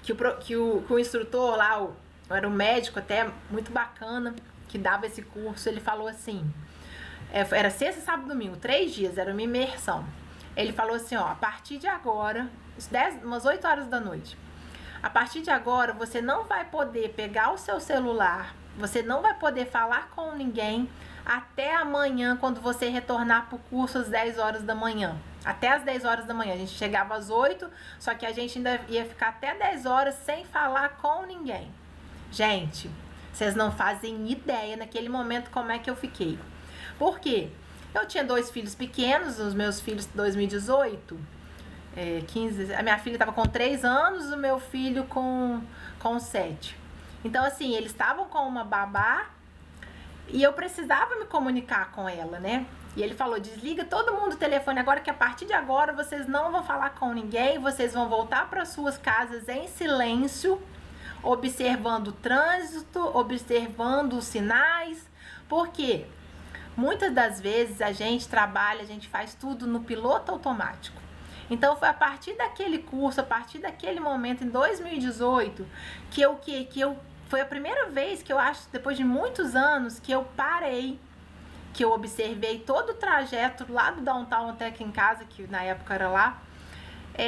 que o instrutor lá, era um médico até muito bacana, que dava esse curso, ele falou assim, era sexta, sábado e domingo, 3 dias, era uma imersão. Ele falou assim, ó, a partir de agora, umas 8 horas da noite, a partir de agora você não vai poder pegar o seu celular, você não vai poder falar com ninguém até amanhã, quando você retornar pro curso às 10 horas da manhã. Até às 10 horas da manhã. A gente chegava às 8, só que a gente ainda ia ficar até 10 horas sem falar com ninguém. Gente, vocês não fazem ideia naquele momento como é que eu fiquei. Por quê? Eu tinha 2 filhos pequenos, os meus filhos 2018, 15, a minha filha estava com 3 anos, o meu filho com 7. Então, assim, eles estavam com uma babá e eu precisava me comunicar com ela, né? E ele falou, desliga todo mundo o telefone agora, que a partir de agora vocês não vão falar com ninguém, vocês vão voltar para suas casas em silêncio, observando o trânsito, observando os sinais. Por quê? Muitas das vezes a gente trabalha, a gente faz tudo no piloto automático. Então foi a partir daquele curso, a partir daquele momento, em 2018, que eu foi a primeira vez que eu acho, depois de muitos anos, que eu parei, que eu observei todo o trajeto lá do downtown até aqui em casa, que na época era lá.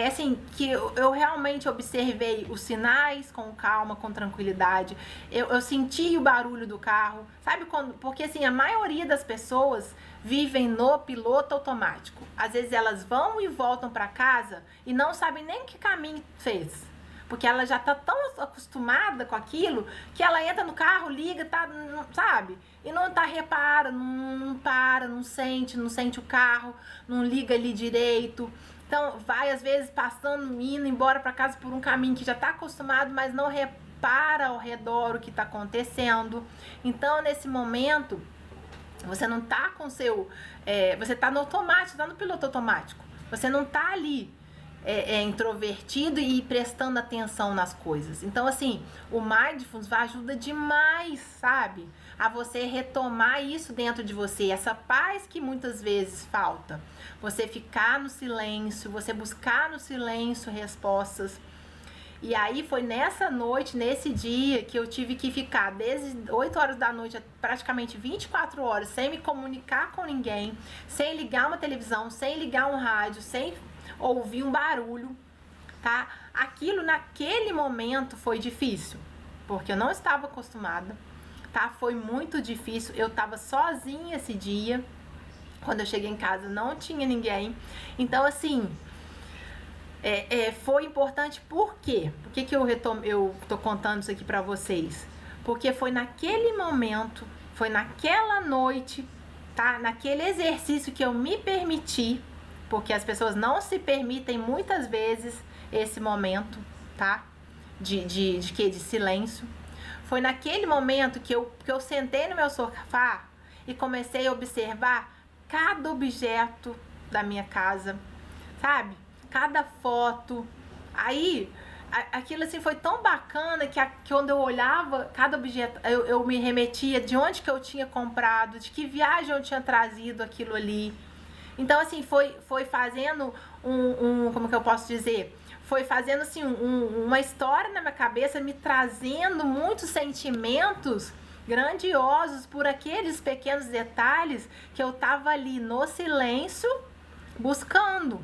Assim, que eu realmente observei os sinais com calma, com tranquilidade. Eu senti o barulho do carro, sabe? Porque assim, a maioria das pessoas vivem no piloto automático. Às vezes elas vão e voltam para casa e não sabem nem que caminho fez. Porque ela já tá tão acostumada com aquilo que ela entra no carro, liga, tá, sabe? E não repara, não para, não sente o carro, não liga ali direito. Então, vai às vezes passando, indo embora para casa por um caminho que já está acostumado, mas não repara ao redor o que está acontecendo. Então, nesse momento, você não está com seu... você está no automático, está no piloto automático. Você não está ali introvertido e prestando atenção nas coisas. Então, assim, o Mindfulness vai ajuda demais, sabe? A você retomar isso dentro de você, essa paz que muitas vezes falta. Você ficar no silêncio, você buscar no silêncio respostas. E aí foi nessa noite, nesse dia, que eu tive que ficar desde 8 horas da noite a praticamente 24 horas sem me comunicar com ninguém, sem ligar uma televisão, sem ligar um rádio, sem ouvir um barulho, tá? Aquilo naquele momento foi difícil, porque eu não estava acostumada, tá? Foi muito difícil, eu estava sozinha esse dia. Quando eu cheguei em casa não tinha ninguém. Então, assim, foi importante. Por quê? Por que eu tô contando isso aqui pra vocês? Porque foi naquele momento, foi naquela noite, tá? Naquele exercício que eu me permiti, porque as pessoas não se permitem muitas vezes esse momento, tá? De silêncio. Foi naquele momento que eu sentei no meu sofá e comecei a observar cada objeto da minha casa, sabe? Cada foto. Aí, aquilo assim foi tão bacana que quando eu olhava cada objeto, eu me remetia de onde que eu tinha comprado, de que viagem eu tinha trazido aquilo ali. Então, assim, foi fazendo como que eu posso dizer? Foi fazendo, assim, uma história na minha cabeça, me trazendo muitos sentimentos grandiosos por aqueles pequenos detalhes que eu tava ali no silêncio buscando.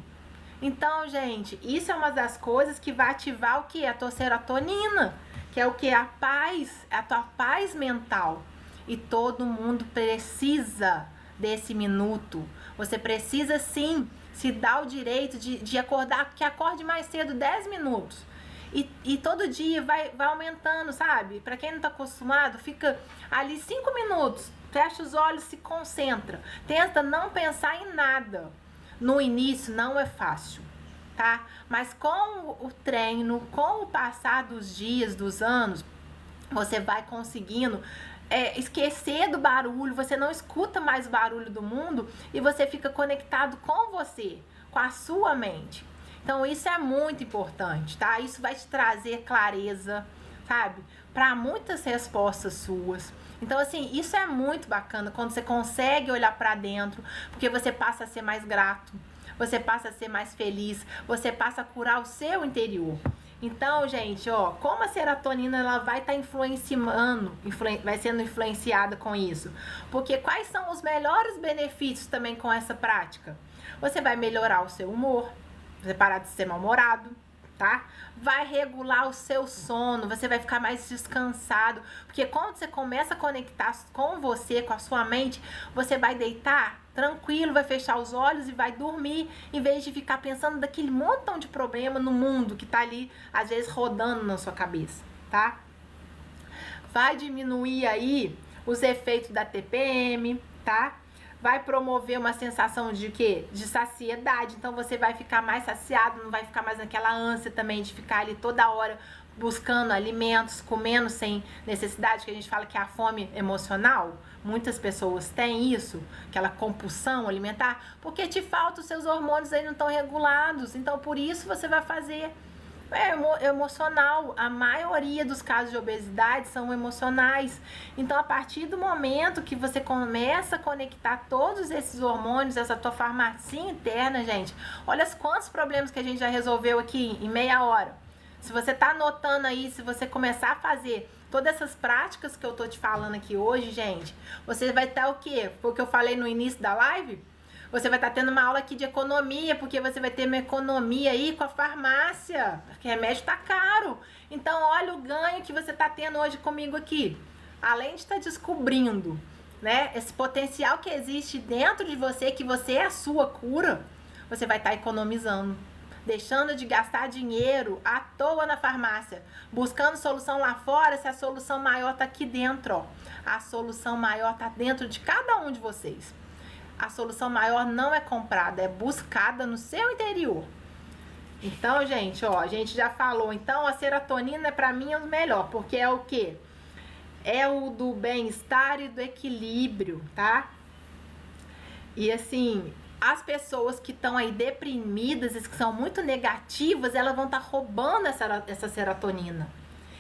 Então, gente, isso é uma das coisas que vai ativar o que? A tua serotonina, que é o que? A paz, a tua paz mental. E todo mundo precisa desse minuto. Você precisa sim se dar o direito de acordar, que acorde mais cedo 10 minutos. E todo dia vai aumentando, sabe? Pra quem não tá acostumado, fica ali 5 minutos, fecha os olhos, se concentra. Tenta não pensar em nada. No início não é fácil, tá? Mas com o treino, com o passar dos dias, dos anos, você vai conseguindo esquecer do barulho, você não escuta mais o barulho do mundo e você fica conectado com você, com a sua mente. Então isso é muito importante, tá? Isso vai te trazer clareza, sabe? Para muitas respostas suas. Então assim, isso é muito bacana quando você consegue olhar para dentro, porque você passa a ser mais grato, você passa a ser mais feliz, você passa a curar o seu interior. Então, gente, ó, como a serotonina ela vai estar influenciando, vai sendo influenciada com isso? Porque quais são os melhores benefícios também com essa prática? Você vai melhorar o seu humor, você parar de ser mal-humorado, tá? Vai regular o seu sono, você vai ficar mais descansado, porque quando você começa a conectar com você, com a sua mente, você vai deitar tranquilo, vai fechar os olhos e vai dormir, em vez de ficar pensando daquele montão de problema no mundo que tá ali, às vezes, rodando na sua cabeça, tá? Vai diminuir aí os efeitos da TPM, tá? Vai promover uma sensação de quê? De saciedade. Então você vai ficar mais saciado, não vai ficar mais naquela ânsia também de ficar ali toda hora buscando alimentos, comendo sem necessidade, que a gente fala que é a fome emocional. Muitas pessoas têm isso, aquela compulsão alimentar, porque te falta, os seus hormônios aí não estão regulados. Então por isso você vai fazer emocional. A maioria dos casos de obesidade são emocionais. Então, a partir do momento que você começa a conectar todos esses hormônios, essa tua farmácia interna, gente, olha quantos problemas que a gente já resolveu aqui em meia hora. Se você tá anotando aí, se você começar a fazer todas essas práticas que eu tô te falando aqui hoje, gente, você vai estar o quê? Foi o que eu falei no início da live? Você vai estar tendo uma aula aqui de economia, porque você vai ter uma economia aí com a farmácia, porque remédio tá caro. Então, olha o ganho que você tá tendo hoje comigo aqui. Além de estar descobrindo, né, esse potencial que existe dentro de você, que você é a sua cura, você vai estar economizando. Deixando de gastar dinheiro à toa na farmácia, buscando solução lá fora, se a solução maior tá aqui dentro, ó. A solução maior tá dentro de cada um de vocês. A solução maior não é comprada, é buscada no seu interior. Então, gente, ó, a gente já falou. Então, a serotonina é pra mim o melhor, porque é o quê? É o do bem-estar e do equilíbrio, tá? E assim, as pessoas que estão aí deprimidas, que são muito negativas, elas vão estar roubando essa serotonina.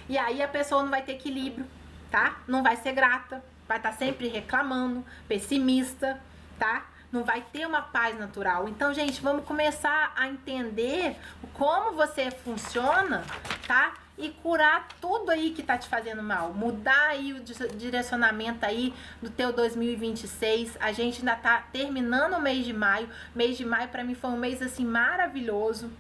E aí a pessoa não vai ter equilíbrio, tá? Não vai ser grata, vai estar sempre reclamando, pessimista, tá? Não vai ter uma paz natural. Então, gente, vamos começar a entender como você funciona, tá? E curar tudo aí que tá te fazendo mal. Mudar aí o direcionamento aí do teu 2026. A gente ainda tá terminando o mês de maio. Mês de maio pra mim foi um mês assim maravilhoso.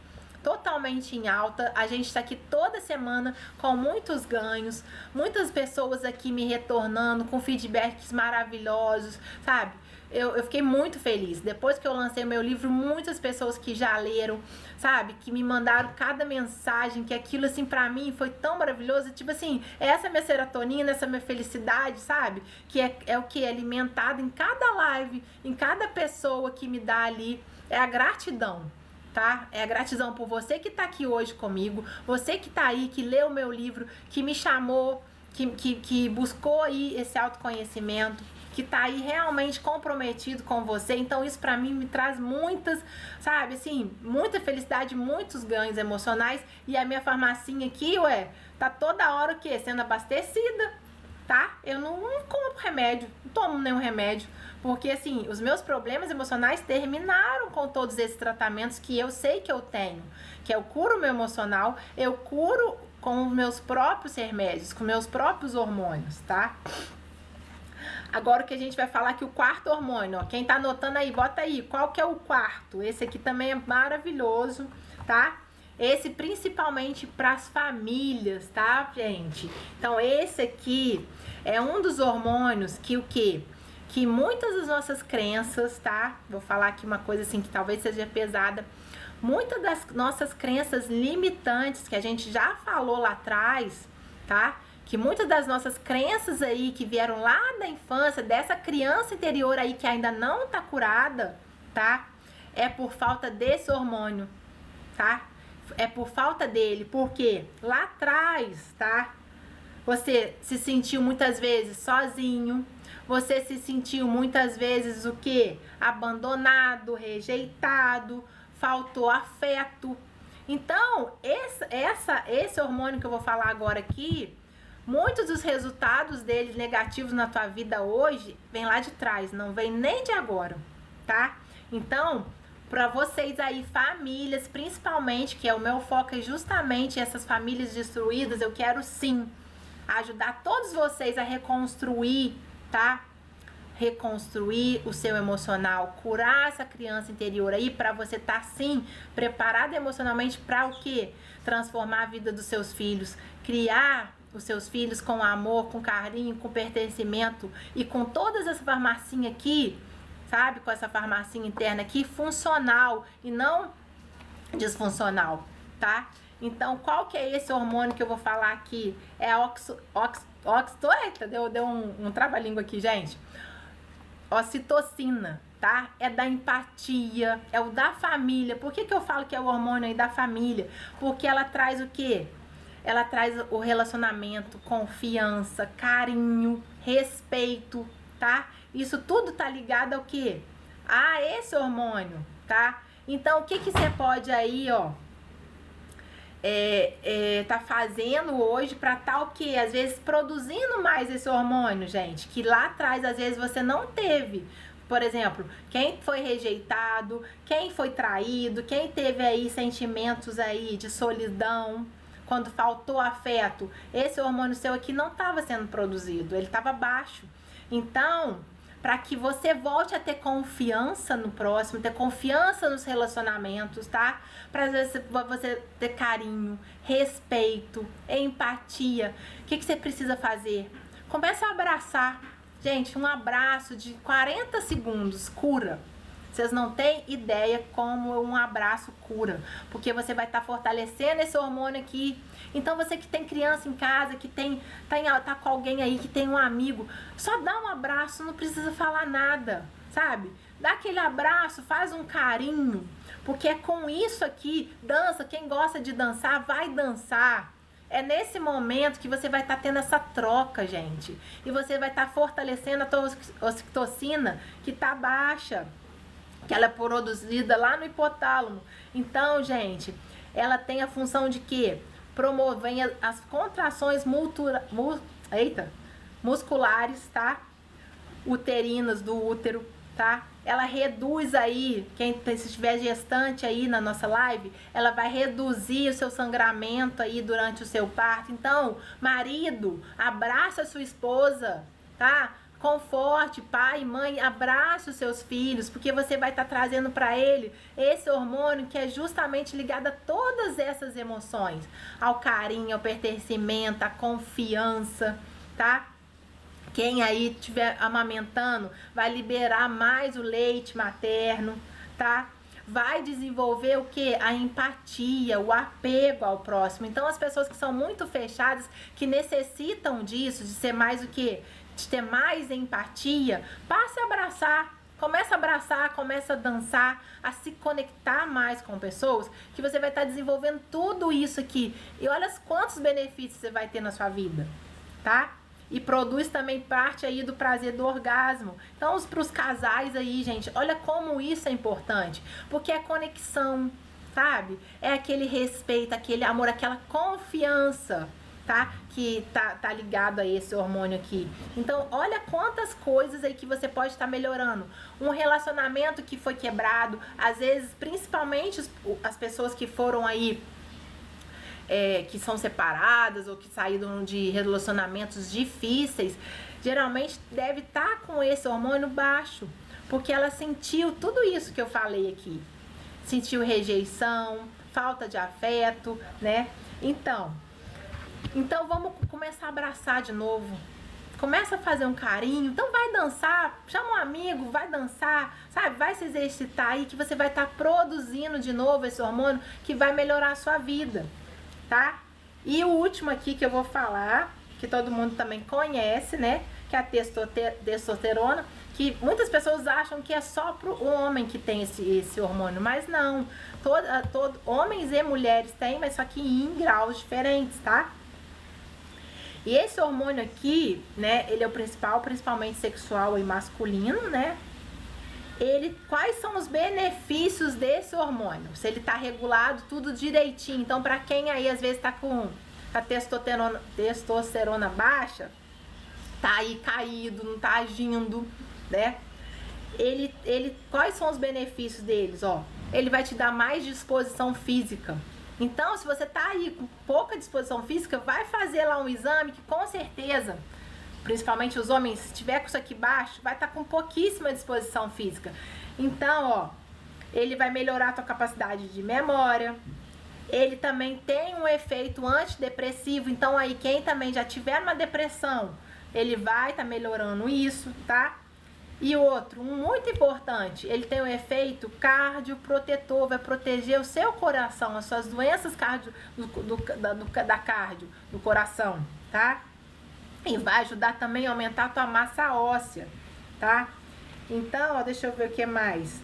Totalmente em alta, a gente tá aqui toda semana com muitos ganhos, muitas pessoas aqui me retornando com feedbacks maravilhosos, sabe? Eu fiquei muito feliz. Depois que eu lancei meu livro, muitas pessoas que já leram, sabe? Que me mandaram cada mensagem, que aquilo, assim, pra mim foi tão maravilhoso. Tipo assim, essa minha serotonina, essa minha felicidade, sabe? Que é o que? É alimentado em cada live, em cada pessoa que me dá ali. É a gratidão, tá? É a gratidão por você que tá aqui hoje comigo, você que tá aí, que leu o meu livro, que me chamou, que buscou aí esse autoconhecimento, que tá aí realmente comprometido com você. Então isso pra mim me traz muitas, sabe, assim, muita felicidade, muitos ganhos emocionais. E a minha farmacinha aqui, tá toda hora o quê? Sendo abastecida, tá? Eu não compro remédio, não tomo nenhum remédio, porque assim, os meus problemas emocionais terminaram com todos esses tratamentos que eu sei que eu tenho, que eu curo o meu emocional, eu curo com os meus próprios remédios, com meus próprios hormônios, tá? Agora o que a gente vai falar aqui, o quarto hormônio, ó. Quem tá anotando aí, bota aí, qual que é o quarto? Esse aqui também é maravilhoso, tá? Esse principalmente para as famílias, tá, gente? Então esse aqui é um dos hormônios que o quê? Que muitas das nossas crenças, tá? Vou falar aqui uma coisa assim que talvez seja pesada. Muitas das nossas crenças limitantes, que a gente já falou lá atrás, tá? Que muitas das nossas crenças aí que vieram lá da infância, dessa criança interior aí que ainda não tá curada, tá? É por falta desse hormônio, tá? É por falta dele, porque lá atrás, tá? Você se sentiu muitas vezes sozinho, você se sentiu muitas vezes o quê? Abandonado, rejeitado, faltou afeto. Então, esse hormônio que eu vou falar agora aqui, muitos dos resultados deles negativos na tua vida hoje vem lá de trás, não vem nem de agora, tá? Então, para vocês aí, famílias, principalmente, que é o meu foco, é justamente essas famílias destruídas, eu quero sim ajudar todos vocês a reconstruir, tá? reconstruir o seu emocional, curar essa criança interior aí, para você estar sim preparado emocionalmente para o quê? Transformar a vida dos seus filhos, criar os seus filhos com amor, com carinho, com pertencimento e com todas essa farmacinha aqui, sabe? Com essa farmacinha interna aqui, funcional e não disfuncional, tá? Então, qual que é esse hormônio que eu vou falar aqui? É a eita, deu um trava-língua aqui, gente. Ocitocina, tá? É da empatia, é o da família. Por que eu falo que é o hormônio aí da família? Porque ela traz o quê? Ela traz o relacionamento, confiança, carinho, respeito, tá? Isso tudo tá ligado ao quê? A esse hormônio, tá? Então, o que você pode aí, ó, tá fazendo hoje pra tá o quê? Às vezes produzindo mais esse hormônio, gente, que lá atrás, às vezes, você não teve. Por exemplo, quem foi rejeitado, quem foi traído, quem teve aí sentimentos aí de solidão, quando faltou afeto, esse hormônio seu aqui não estava sendo produzido, ele estava baixo. Então, para que você volte a ter confiança no próximo, ter confiança nos relacionamentos, tá? Para você ter carinho, respeito, empatia. O que você precisa fazer? Começa a abraçar. Gente, um abraço de 40 segundos cura. Vocês não têm ideia como um abraço cura, porque você vai estar fortalecendo esse hormônio aqui. Então, você que tem criança em casa, que tá com alguém aí, que tem um amigo, só dá um abraço, não precisa falar nada, sabe? Dá aquele abraço, faz um carinho, porque é com isso aqui, dança, quem gosta de dançar, vai dançar. É nesse momento que você vai estar tendo essa troca, gente. E você vai estar fortalecendo a tua ocitocina, que tá baixa, que ela é produzida lá no hipotálamo. Então, gente, ela tem a função de quê? Promover as contrações musculares, tá? Uterinas do útero, tá? Ela reduz aí, se estiver gestante aí na nossa live, ela vai reduzir o seu sangramento aí durante o seu parto. Então, marido, abraça a sua esposa, tá? Conforte, pai, mãe, abrace os seus filhos, porque você vai estar trazendo para ele esse hormônio que é justamente ligado a todas essas emoções, ao carinho, ao pertencimento, à confiança, tá? Quem aí estiver amamentando vai liberar mais o leite materno, tá? Vai desenvolver o que? A empatia, o apego ao próximo. Então, as pessoas que são muito fechadas, que necessitam disso, de ser mais o que? De ter mais empatia, passe a abraçar, começa a dançar, a se conectar mais com pessoas, que você vai estar desenvolvendo tudo isso aqui. E olha quantos benefícios você vai ter na sua vida, tá? E produz também parte aí do prazer do orgasmo. Então, para os casais aí, gente, olha como isso é importante, porque é conexão, sabe? É aquele respeito, aquele amor, aquela confiança, tá? Que tá ligado a esse hormônio aqui. Então, olha quantas coisas aí que você pode estar melhorando. Um relacionamento que foi quebrado, às vezes, principalmente as pessoas que foram aí, que são separadas ou que saíram de relacionamentos difíceis, geralmente deve estar com esse hormônio baixo, porque ela sentiu tudo isso que eu falei aqui. Sentiu rejeição, falta de afeto, né? Então vamos começar a abraçar de novo. Começa a fazer um carinho. Então vai dançar, chama um amigo, vai dançar, sabe? Vai se exercitar aí, que você vai estar produzindo de novo esse hormônio que vai melhorar a sua vida, tá? E o último aqui que eu vou falar, que todo mundo também conhece, né? Que é a testosterona, que muitas pessoas acham que é só pro homem que tem esse hormônio, mas não. Homens e mulheres têm, mas só que em graus diferentes, tá? E esse hormônio aqui, né, ele é o principal, principalmente sexual e masculino, né? Quais são os benefícios desse hormônio? Se ele tá regulado, tudo direitinho. Então, para quem aí às vezes tá com a testosterona baixa, tá aí caído, não tá agindo, né? Quais são os benefícios deles, ó? Ele vai te dar mais disposição física. Então, se você tá aí com pouca disposição física, vai fazer lá um exame que com certeza principalmente os homens, se tiver com isso aqui baixo, vai estar com pouquíssima disposição física. Então, ó, ele vai melhorar a tua capacidade de memória. Ele também tem um efeito antidepressivo. Então, aí, quem também já tiver uma depressão, ele vai estar melhorando isso, tá? E outro, muito importante, ele tem um efeito cardioprotetor, vai proteger o seu coração, as suas doenças da cardio, do coração, tá? E vai ajudar também a aumentar a tua massa óssea, tá? Então, ó, deixa eu ver o que mais.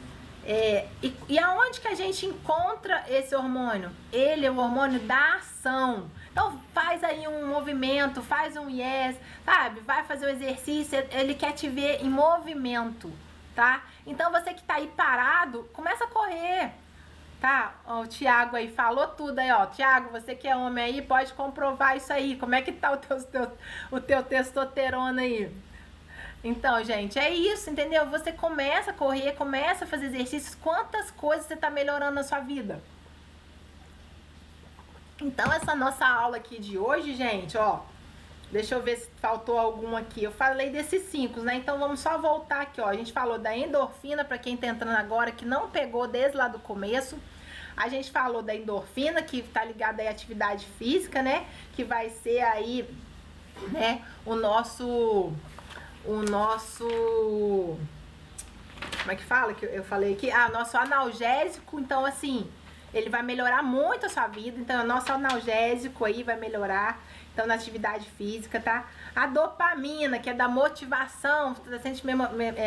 E aonde que a gente encontra esse hormônio? Ele é o hormônio da ação. Então faz aí um movimento, faz um yes, sabe? Vai fazer o exercício, ele quer te ver em movimento, tá? Então você que tá aí parado, começa a correr, tá? Ó, o Thiago aí falou tudo aí, ó. Thiago, você que é homem aí, pode comprovar isso aí. Como é que tá o teu testosterona aí? Então, gente, é isso, entendeu? Você começa a correr, começa a fazer exercícios, quantas coisas você tá melhorando na sua vida. Então, essa nossa aula aqui de hoje, gente, ó, deixa eu ver se faltou algum aqui. Eu falei desses 5, né? Então, vamos só voltar aqui, ó. A gente falou da endorfina, pra quem tá entrando agora, que não pegou desde lá do começo. A gente falou da endorfina, que tá ligada aí à atividade física, né? Que vai ser aí, né, o nosso... Como é que fala? Que eu falei aqui? Ah, nosso analgésico. Então, assim, ele vai melhorar muito a sua vida. Então, o nosso analgésico aí vai melhorar. Então, na atividade física, tá? A dopamina, que é da motivação, você tá sente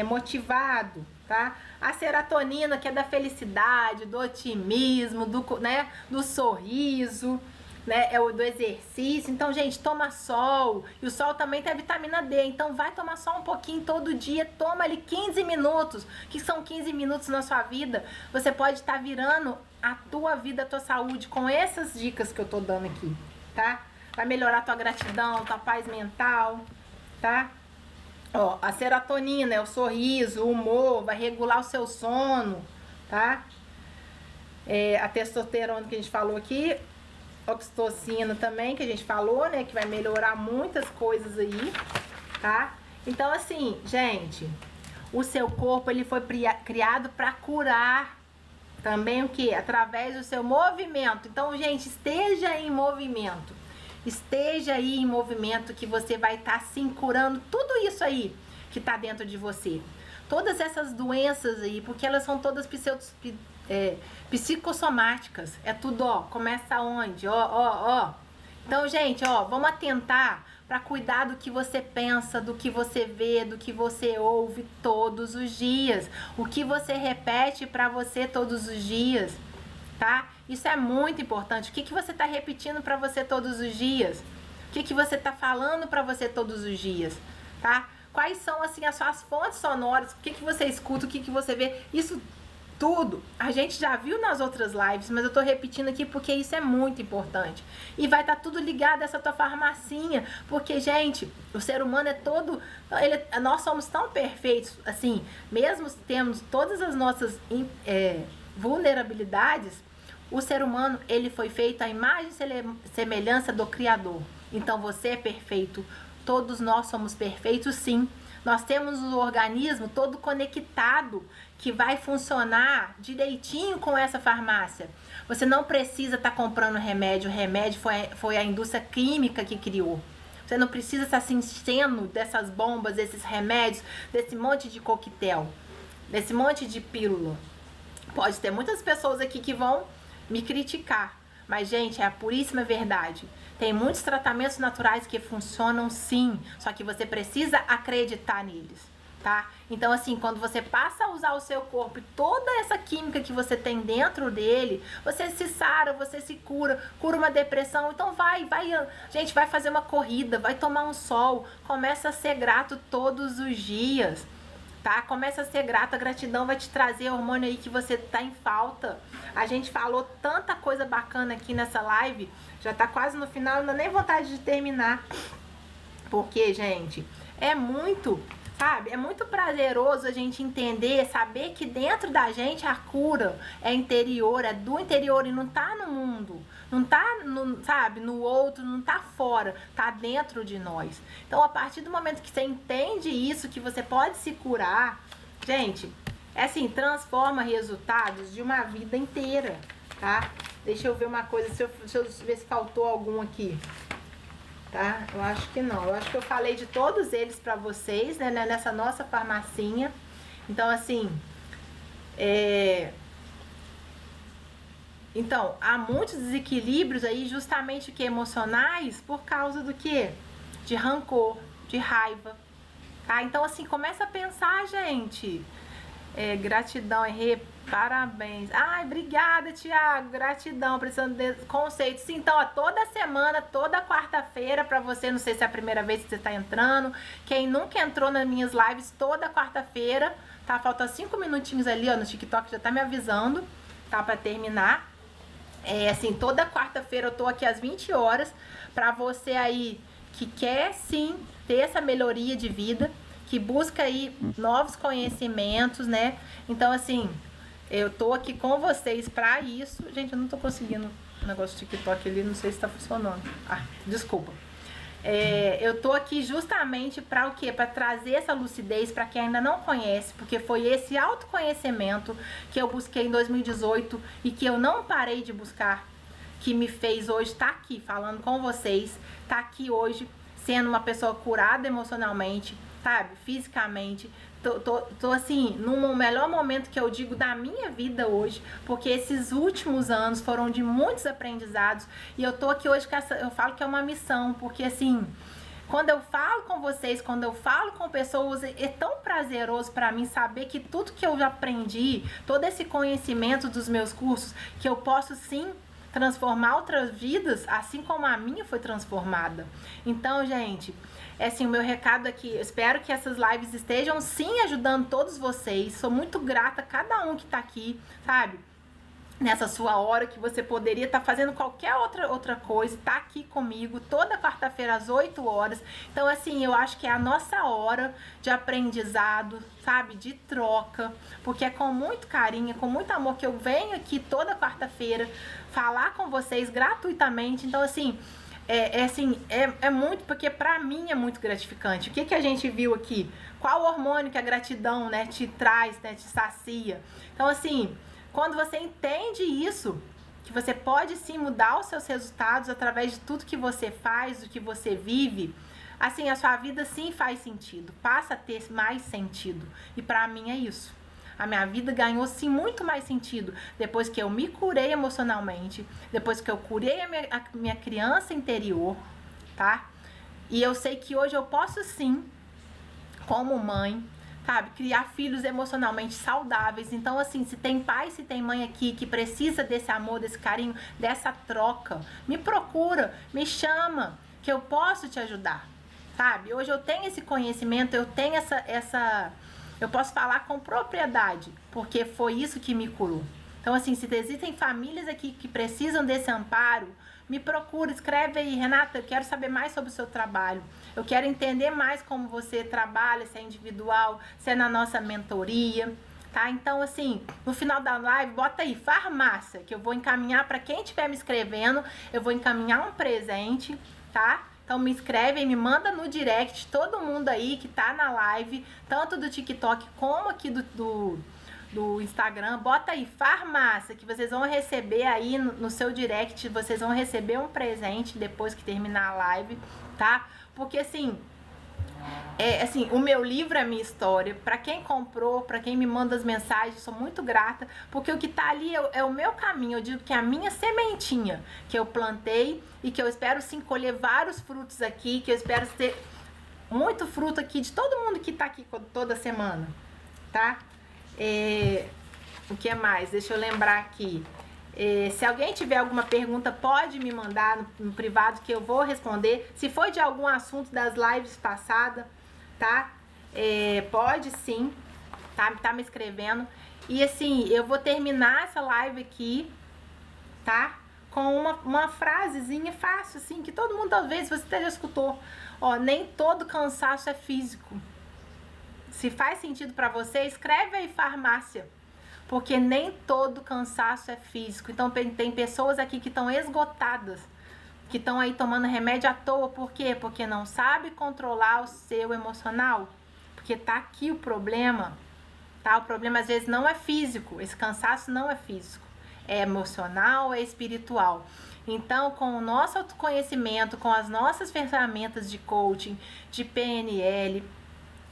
motivado, tá? A serotonina, que é da felicidade, do otimismo, do sorriso, né? É o do exercício. Então, gente, toma sol. E o sol também tem a vitamina D. Então, vai tomar sol um pouquinho todo dia. Toma ali 15 minutos. Que são 15 minutos na sua vida. Você pode estar virando a tua vida, a tua saúde com essas dicas que eu tô dando aqui, tá? Vai melhorar a tua gratidão, tua paz mental, tá? Ó, a serotonina é o sorriso, o humor, vai regular o seu sono, tá? A testosterona que a gente falou aqui, oxitocina também, que a gente falou, né? Que vai melhorar muitas coisas aí, tá? Então, assim, gente, o seu corpo, ele foi criado para curar também o que? Através do seu movimento. Então, gente, esteja em movimento. Esteja aí em movimento, que você vai estar assim curando tudo isso aí que tá dentro de você. Todas essas doenças aí, porque elas são todas psicossomáticas. É tudo, ó, começa onde? Ó. Então, gente, ó, vamos atentar para cuidar do que você pensa, do que você vê, do que você ouve todos os dias. O que você repete para você todos os dias, tá? Isso é muito importante. O que você tá repetindo para você todos os dias? O que você tá falando para você todos os dias, tá? Quais são, assim, as suas fontes sonoras? O que você escuta? O que você vê? Isso tudo a gente já viu nas outras lives, mas eu tô repetindo aqui porque isso é muito importante. E vai estar tudo ligado a essa tua farmacinha, porque, gente, o ser humano é todo... nós somos tão perfeitos, assim, mesmo temos todas as nossas vulnerabilidades, o ser humano, ele foi feito à imagem e semelhança do Criador. Então, você é perfeito. Todos nós somos perfeitos, sim. Nós temos o organismo todo conectado, que vai funcionar direitinho com essa farmácia. Você não precisa estar comprando remédio. O remédio foi a indústria química que criou. Você não precisa estar se enchendo dessas bombas, desses remédios, desse monte de coquetel, desse monte de pílula. Pode ter muitas pessoas aqui que vão me criticar, mas, gente, é a puríssima verdade. Tem muitos tratamentos naturais que funcionam, sim, só que você precisa acreditar neles, tá? Então, assim, quando você passa a usar o seu corpo e toda essa química que você tem dentro dele, você se sara, você se cura uma depressão. Então gente, vai fazer uma corrida, vai tomar um sol, começa a ser grato todos os dias, tá? Começa a ser grato, a gratidão vai te trazer hormônio aí que você tá em falta. A gente falou tanta coisa bacana aqui nessa live, já tá quase no final, não dá nem vontade de terminar. Porque, gente, é muito, Sabe? É muito prazeroso a gente entender, saber que dentro da gente a cura é interior, é do interior e não tá no mundo. Não tá, no, sabe, no outro, não tá fora, tá dentro de nós. Então, a partir do momento que você entende isso, que você pode se curar, gente, é assim, transforma resultados de uma vida inteira, tá? Deixa eu ver uma coisa, deixa eu ver se faltou algum aqui. Tá? Eu acho que não. Eu acho que eu falei de todos eles pra vocês, né? Nessa nossa farmacinha. Então, assim, Então, há muitos desequilíbrios aí, justamente que emocionais, por causa do quê? De rancor, de raiva, tá? Então, assim, começa a pensar, gente. Gratidão, parabéns. Ai, obrigada, Thiago. Gratidão, precisando de conceitos. Sim, então, ó, toda semana, toda quarta-feira, pra você, não sei se é a primeira vez que você tá entrando. Quem nunca entrou nas minhas lives, toda quarta-feira, tá? Falta 5 minutinhos ali, ó, no TikTok já tá me avisando, tá? Pra terminar. Assim, toda quarta-feira eu tô aqui às 20 horas pra você aí que quer, sim, ter essa melhoria de vida, que busca aí novos conhecimentos, né? Então, assim, eu tô aqui com vocês pra isso. Gente, eu não tô conseguindo o negócio do TikTok ali, não sei se tá funcionando. Ah, desculpa. Eu tô aqui justamente pra o quê? Pra trazer essa lucidez pra quem ainda não conhece, porque foi esse autoconhecimento que eu busquei em 2018 e que eu não parei de buscar, que me fez hoje estar aqui falando com vocês, tá aqui hoje sendo uma pessoa curada emocionalmente, sabe? Fisicamente. Tô assim, no melhor momento que eu digo da minha vida hoje, porque esses últimos anos foram de muitos aprendizados e eu tô aqui hoje com eu falo que é uma missão, porque assim, quando eu falo com vocês, quando eu falo com pessoas, é tão prazeroso pra mim saber que tudo que eu já aprendi, todo esse conhecimento dos meus cursos, que eu posso sim transformar outras vidas, assim como a minha foi transformada. Então, gente, assim, o meu recado aqui, eu espero que essas lives estejam sim ajudando todos vocês. Sou muito grata a cada um que tá aqui, sabe? Nessa sua hora que você poderia estar fazendo qualquer outra coisa, tá aqui comigo toda quarta-feira às 8 horas. Então, assim, eu acho que é a nossa hora de aprendizado, sabe? De troca, porque é com muito carinho, com muito amor que eu venho aqui toda quarta-feira falar com vocês gratuitamente. Então, assim, é muito, porque pra mim é muito gratificante. O que a gente viu aqui? Qual hormônio que a gratidão, né, te traz, né, te sacia? Então, assim, quando você entende isso, que você pode sim mudar os seus resultados através de tudo que você faz, do que você vive, assim, a sua vida sim faz sentido, passa a ter mais sentido. E pra mim é isso. A minha vida ganhou sim muito mais sentido depois que eu me curei emocionalmente, depois que eu curei a minha criança interior, tá? E eu sei que hoje eu posso sim, como mãe, sabe, criar filhos emocionalmente saudáveis. Então, assim, se tem pai, se tem mãe aqui que precisa desse amor, desse carinho, dessa troca, me procura, me chama, que eu posso te ajudar, sabe? Hoje eu tenho esse conhecimento, eu tenho eu posso falar com propriedade, porque foi isso que me curou. Então, assim, se existem famílias aqui que precisam desse amparo, me procura, escreve aí, Renata, eu quero saber mais sobre o seu trabalho. Eu quero entender mais como você trabalha, se é individual, se é na nossa mentoria, tá? Então, assim, no final da live, bota aí, farmácia, que eu vou encaminhar para quem estiver me escrevendo, eu vou encaminhar um presente, tá? Então me escreve e me manda no direct, todo mundo aí que tá na live, tanto do TikTok como aqui do Instagram, bota aí, farmácia, que vocês vão receber aí no seu direct, vocês vão receber um presente depois que terminar a live, tá? Porque assim, o meu livro é a minha história. Pra quem comprou, pra quem me manda as mensagens, sou muito grata, porque o que tá ali é o meu caminho. Eu digo que é a minha sementinha que eu plantei e que eu espero sim colher vários frutos aqui, que eu espero ter muito fruto aqui de todo mundo que tá aqui toda semana, tá? O que mais? Deixa eu lembrar aqui. Se alguém tiver alguma pergunta, pode me mandar no privado que eu vou responder. Se for de algum assunto das lives passadas, tá? Pode sim, tá me escrevendo. E assim, eu vou terminar essa live aqui, tá? Com uma frasezinha fácil, assim, que todo mundo, talvez, você até já escutou. Ó, nem todo cansaço é físico. Se faz sentido para você, escreve aí farmácia. Porque nem todo cansaço é físico. Então tem pessoas aqui que estão esgotadas, que estão aí tomando remédio à toa. Por quê? Porque não sabe controlar o seu emocional. Porque tá aqui o problema, tá? O problema às vezes não é físico. Esse cansaço não é físico. É emocional, é espiritual. Então, com o nosso autoconhecimento, com as nossas ferramentas de coaching, de PNL,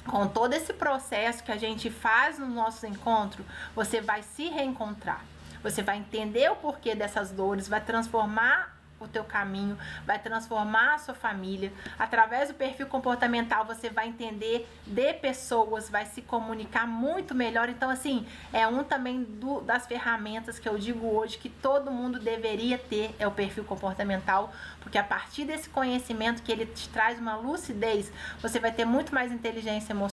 com todo esse processo que a gente faz no nosso encontro, você vai se reencontrar. Você vai entender o porquê dessas dores, vai transformar o teu caminho, vai transformar a sua família. Através do perfil comportamental, você vai entender de pessoas, vai se comunicar muito melhor. Então, assim, é um também das ferramentas que eu digo hoje que todo mundo deveria ter, é o perfil comportamental, porque a partir desse conhecimento que ele te traz uma lucidez, você vai ter muito mais inteligência emocional.